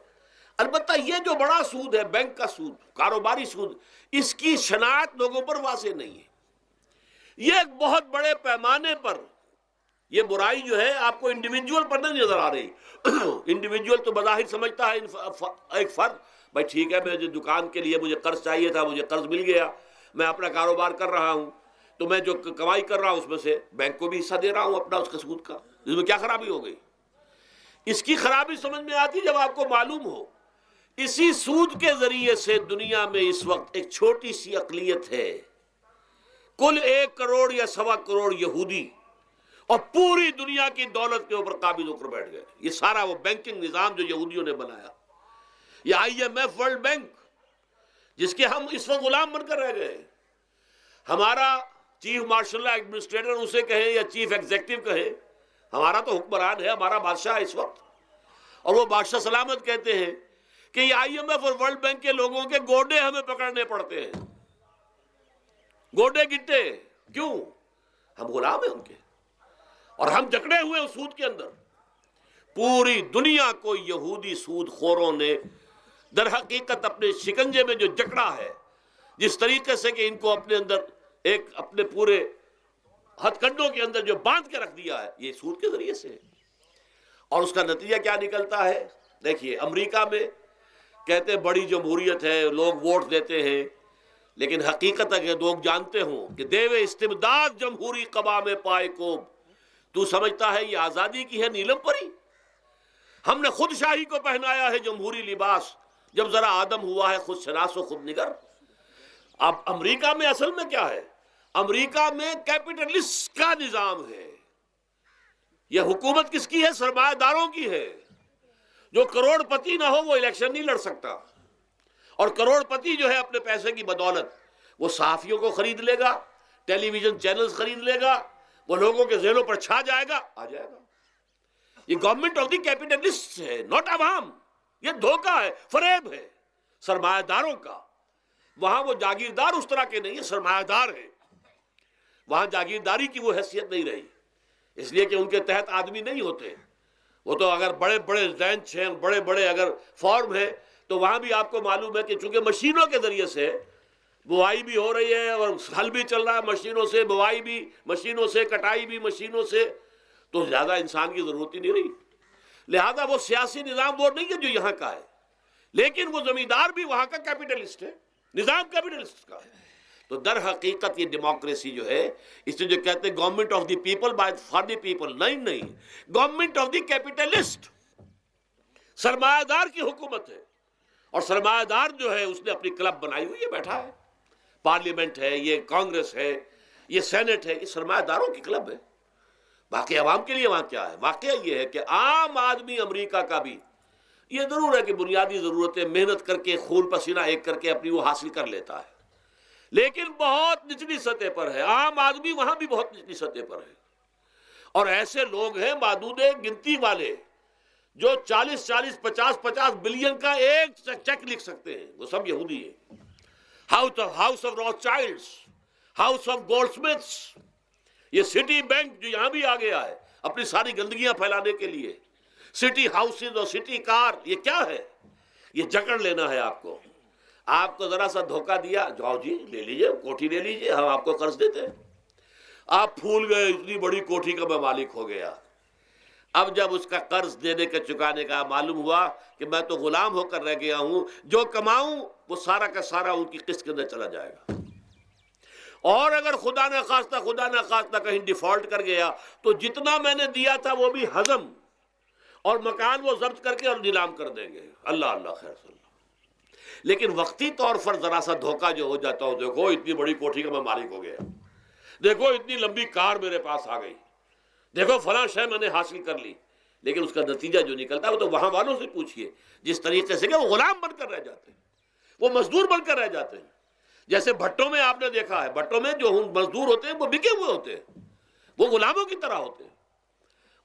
البتہ یہ جو بڑا سود ہے، بینک کا سود، کاروباری سود، اس کی شناخت لوگوں پر واضح نہیں ہے۔ یہ ایک بہت بڑے پیمانے پر یہ برائی جو ہے آپ کو انڈیویجول پر نہیں نظر آ رہی۔ انڈیویجول تو بظاہر سمجھتا ہے ایک فرد، بھائی ٹھیک ہے، مجھے دکان کے لیے مجھے قرض چاہیے تھا، مجھے قرض مل گیا، میں اپنا کاروبار کر رہا ہوں، تو میں جو کمائی کر رہا ہوں اس میں سے بینک کو بھی حصہ دے رہا ہوں اپنا، اس کا سود کا، اس میں کیا خرابی ہو گئی؟ اس کی خرابی سمجھ میں آتی جب آپ کو معلوم ہو اسی سود کے ذریعے سے دنیا میں اس وقت ایک چھوٹی سی اقلیت ہے، کل 1 کروڑ یا 1.25 کروڑ یہودی، اور پوری دنیا کی دولت کے اوپر قابض ہو کر بیٹھ گئے. یہ سارا وہ بینکنگ نظام جو یہودیوں نے بنایا، یہ IMF ورلڈ بینک جس کے ہم اس وقت غلام بن کر رہ گئے. ہمارا چیف مارشل ایڈمنسٹریٹر اسے کہیں یا چیف ایگزیکٹو کہیں، ہمارا تو حکمران ہے، ہمارا بادشاہ ہے اس وقت. اور وہ بادشاہ سلامت کہتے ہیں کہ یہ IMF اور ورلڈ بینک کے لوگوں کے گوڈے ہمیں پکڑنے پڑتے ہیں، گوڈے گٹے. کیوں؟ ہم غلام ہیں ان کے، اور ہم جکڑے ہوئے اس سود کے اندر. پوری دنیا کو یہودی سود خوروں نے در حقیقت اپنے شکنجے میں جو جکڑا ہے، جس طریقے سے کہ ان کو اپنے اندر ایک اپنے پورے ہتھ کنڈوں کے اندر جو باندھ کے رکھ دیا ہے، یہ سود کے ذریعے سے. اور اس کا نتیجہ کیا نکلتا ہے؟ دیکھیے، امریکہ میں کہتے ہیں بڑی جمہوریت ہے، لوگ ووٹ دیتے ہیں، لیکن حقیقت اگر لوگ جانتے ہوں کہ دیوے استبداد جمہوری قبا میں پائے کوب، تو سمجھتا ہے یہ آزادی کی ہے نیلم پری. ہم نے خود شاہی کو پہنایا ہے جمہوری لباس، جب ذرا آدم ہوا ہے خود شناس و خود نگر. اب امریکہ میں اصل میں کیا ہے؟ امریکہ میں کیپٹلسٹ کا نظام ہے. یہ حکومت کس کی ہے؟ سرمایہ داروں کی ہے. جو کروڑ پتی نہ ہو وہ الیکشن نہیں لڑ سکتا. اور کروڑ پتی جو ہے اپنے پیسے کی بدولت وہ صحافیوں کو خرید لے گا، ٹیلی ویژن چینلز خرید لے گا، وہ لوگوں کے ذہنوں پر چھا جائے گا، آ جائے گا. یہ گورنمنٹ آف دی کیپٹلسٹ ہے، ناٹ عوام. یہ دھوکہ ہے، فریب ہے سرمایہ داروں کا. وہاں وہ جاگیردار اس طرح کے نہیں ہیں، سرمایہ دار ہیں. وہاں جاگیرداری کی وہ حیثیت نہیں رہی، اس لیے کہ ان کے تحت آدمی نہیں ہوتے. وہ تو اگر بڑے بڑے رینچ ہیں، بڑے بڑے اگر فارم ہیں، تو وہاں بھی آپ کو معلوم ہے کہ چونکہ مشینوں کے ذریعے سے بوائی بھی ہو رہی ہے اور ہل بھی چل رہا ہے مشینوں سے، بوائی بھی مشینوں سے، کٹائی بھی مشینوں سے، تو زیادہ انسان کی ضرورت ہی نہیں رہی. لہذا وہ سیاسی نظام وہ نہیں ہے جو یہاں کا ہے، لیکن وہ زمیندار بھی وہاں کا کیپٹلسٹ ہے، نظام کیپٹلسٹ کا ہے. تو در حقیقت یہ ڈیموکریسی جو ہے، اس جو کہتے ہیں government of the people by for the people, نہیں، گورنمنٹ آف دی کیپٹلسٹ، سرمایہ دار کی حکومت ہے. اور سرمایہ دار جو ہے اس نے اپنی کلب بنائی ہوئی ہے، بیٹھا ہے. پارلیمنٹ ہے، یہ کانگریس ہے، یہ سینٹ ہے، یہ سرمایہ داروں کی کلب ہے. باقی عوام کے لیے وہاں کیا ہے؟ واقعہ یہ ہے کہ عام آدمی امریکہ کا بھی یہ ضرور ہے کہ بنیادی ضرورتیں محنت کر کے خون پسینہ ایک کر کے اپنی وہ حاصل کر لیتا ہے، لیکن بہت نچلی سطح پر ہے. عام آدمی وہاں بھی بہت نچلی سطح پر ہے. اور ایسے لوگ ہیں معدود گنتی والے جو 40 50 بلین کا ایک چیک لکھ سکتے ہیں، وہ سب یہودی ہیں. House of Rothschilds, house of Goldsmiths, یہ سٹی بینک جو یہاں بھی آ گیا ہے اپنی ساری گندگیاں پھیلانے کے لیے، سٹی ہاؤسز اور سٹی کار، یہ کیا ہے؟ یہ جکڑ لینا ہے آپ کو. آپ کو ذرا سا دھوکہ دیا، جاؤ جی لے لیجئے، کوٹھی لے لیجئے، ہم آپ کو قرض دیتے ہیں. آپ پھول گئے، اتنی بڑی کوٹھی کا میں مالک ہو گیا. اب جب اس کا قرض دینے کا چکانے کا معلوم ہوا کہ میں تو غلام ہو کر رہ گیا ہوں، جو کماؤں وہ سارا کا سارا ان کی قسط کے اندر چلا جائے گا. اور اگر خدا نہ خواستہ کہیں ڈیفالٹ کر گیا تو جتنا میں نے دیا تھا وہ بھی ہضم، اور مکان وہ ضبط کر کے اور نیلام کر دیں گے. اللہ خیر صلی اللہ. لیکن وقتی طور پر ذرا سا دھوکہ جو ہو جاتا ہو، دیکھو اتنی بڑی کوٹھی کا میں مالک ہو گیا، دیکھو اتنی لمبی کار میرے پاس آ گئی، دیکھو فلاں شے میں نے حاصل کر لی، لیکن اس کا نتیجہ جو نکلتا ہے وہ تو وہاں والوں سے پوچھئے جس طریقے سے کہ وہ غلام بن کر رہ جاتے ہیں، وہ مزدور بن کر رہ جاتے ہیں. جیسے بھٹوں میں آپ نے دیکھا ہے، بھٹوں میں جو مزدور ہوتے ہیں وہ بکے ہوئے ہوتے ہیں، وہ غلاموں کی طرح ہوتے ہیں.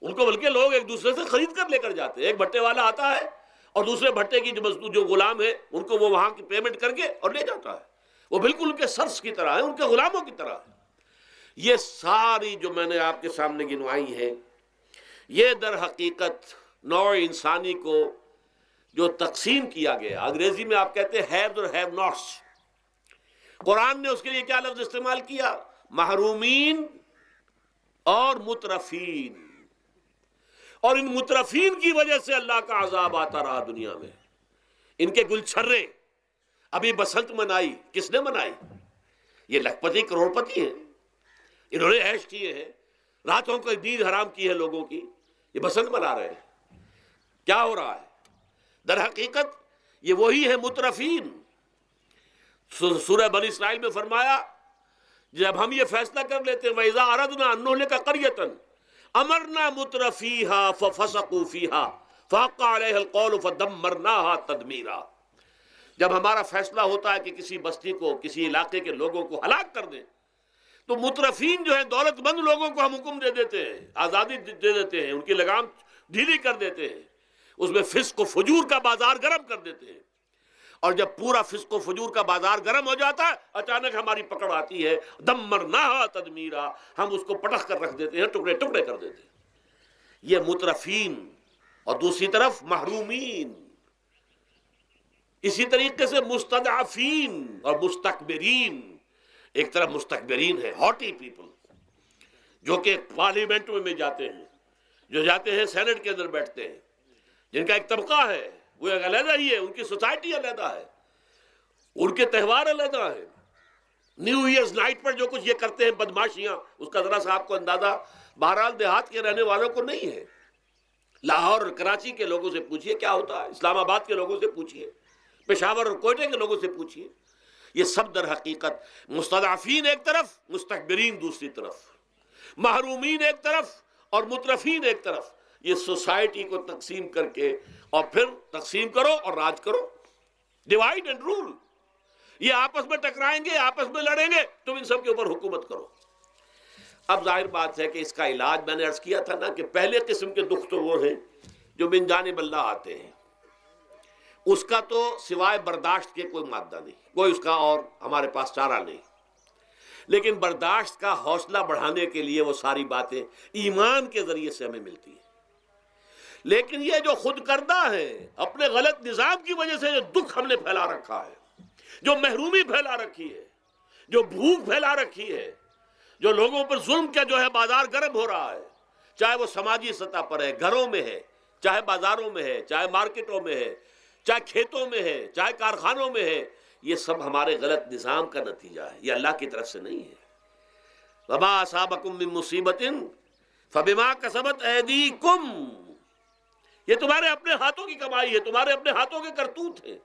ان کو بلکہ لوگ ایک دوسرے سے خرید کر لے کر جاتے ہیں. ایک بھٹے والا آتا ہے اور دوسرے بھٹے کی جو مزدور جو غلام ہے ان کو وہ وہاں کی پیمنٹ کر کے اور لے جاتا ہے. وہ بالکل ان کے سرس کی طرح ہے، ان کے غلاموں کی طرح ہے. یہ ساری جو میں نے آپ کے سامنے گنوائی ہیں، یہ در حقیقت نوع انسانی کو جو تقسیم کیا گیا، انگریزی میں آپ کہتے ہیں ہیوز اور ہیو ناٹس. قرآن نے اس کے لیے کیا لفظ استعمال کیا؟ محرومین اور مترفین. اور ان مترفین کی وجہ سے اللہ کا عذاب آتا رہا دنیا میں. ان کے گلچھرے ابھی بسنت منائی، کس نے منائی؟ یہ لکھپتی کروڑ پتی ہیں، انہوں نے عیش کیے ہیں، راتوں کو نیند حرام کی ہے لوگوں کی، یہ بسنت منا رہے ہیں. کیا ہو رہا ہے؟ در حقیقت یہ وہی ہے مترفین. سورہ بنی اسرائیل میں فرمایا جب ہم یہ فیصلہ کر لیتے ہیں وَإِذَا أَرَدْنَا أَن نُهْلِكَ قَرْيَةً امرنا مترفیہا ففسقوا فیہا فحق علیہ القول فدمرناہا تدمیرا. جب ہمارا فیصلہ ہوتا ہے کہ کسی بستی کو، کسی علاقے کے لوگوں کو ہلاک کر دیں، تو مترفین جو ہیں، دولت مند لوگوں کو ہم حکم دے دیتے ہیں، آزادی دے دیتے ہیں، ان کی لگام ڈھیلی کر دیتے ہیں، اس میں فسق و فجور کا بازار گرم کر دیتے ہیں. اور جب پورا فسق و فجور کا بازار گرم ہو جاتا ہے، اچانک ہماری پکڑ آتی ہے، دمرناہا تدمیرا، ہم اس کو پٹخ کر رکھ دیتے ہیں، ٹکڑے ٹکڑے کر دیتے ہیں. یہ مترفین. اور دوسری طرف محرومین. اسی طریقے سے مستضعفین اور مستکبرین. ایک طرف مستکبرین ہے، ہاٹی پیپل، جو کہ پارلیمنٹ میں جاتے ہیں، جو جاتے ہیں سینٹ کے اندر بیٹھتے ہیں، جن کا ایک طبقہ ہے، وہ ایک علیحدہ ہی ہے، ان کی سوسائٹی علیحدہ ہے، ان کے تہوار علیحدہ ہیں. نیو ایئرز نائٹ پر جو کچھ یہ کرتے ہیں بدماشیاں، اس کا ذرا سا آپ کو اندازہ بہرحال دیہات کے رہنے والوں کو نہیں ہے. لاہور اور کراچی کے لوگوں سے پوچھئے کیا ہوتا ہے، اسلام آباد کے لوگوں سے پوچھئے، پشاور اور کوئٹہ کے لوگوں سے پوچھئے. یہ سب در حقیقت مستضعفین ایک طرف، مستکبرین دوسری طرف، محرومین ایک طرف اور مترفین ایک طرف. یہ سوسائٹی کو تقسیم کر کے، اور پھر تقسیم کرو اور راج کرو، ڈیوائیڈ اینڈ رول. یہ آپس میں ٹکرائیں گے، آپس میں لڑیں گے، تم ان سب کے اوپر حکومت کرو. اب ظاہر بات ہے کہ اس کا علاج میں نے عرض کیا تھا نا، کہ پہلے قسم کے دکھ تو وہ ہیں جو من جانب اللہ آتے ہیں، اس کا تو سوائے برداشت کے کوئی مادہ نہیں، کوئی اس کا اور ہمارے پاس چارہ نہیں. لیکن برداشت کا حوصلہ بڑھانے کے لیے وہ ساری باتیں ایمان کے ذریعے سے ہمیں ملتی ہیں. لیکن یہ جو خود کردہ ہے، اپنے غلط نظام کی وجہ سے جو دکھ ہم نے پھیلا رکھا ہے، جو محرومی پھیلا رکھی ہے، جو بھوک پھیلا رکھی ہے، جو لوگوں پر ظلم کا جو ہے بازار گرم ہو رہا ہے، چاہے وہ سماجی سطح پر ہے، گھروں میں ہے، چاہے بازاروں میں ہے، چاہے مارکیٹوں میں ہے، چاہے کھیتوں میں ہے، چاہے کارخانوں میں ہے، یہ سب ہمارے غلط نظام کا نتیجہ ہے، یہ اللہ کی طرف سے نہیں ہے. وما اصابکم من مصیبت فبما کسبت ایدیکم، یہ تمہارے اپنے ہاتھوں کی کمائی ہے، تمہارے اپنے ہاتھوں کے کرتوت ہیں،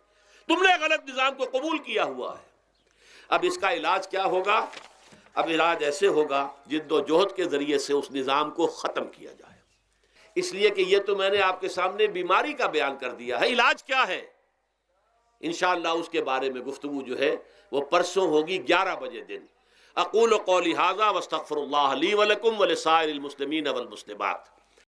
تم نے غلط نظام کو قبول کیا ہوا ہے. اب اس کا علاج کیا ہوگا؟ اب علاج ایسے ہوگا جد و جہد کے ذریعے سے اس نظام کو ختم کیا جائے. اس لیے کہ یہ تو میں نے آپ کے سامنے بیماری کا بیان کر دیا ہے، علاج کیا ہے انشاءاللہ اس کے بارے میں گفتگو جو ہے وہ پرسوں ہوگی 11 بجے دن. اقول قولی ھذا واستغفر اللہ لی ولکم ولسائر المسلمین والمسلمات.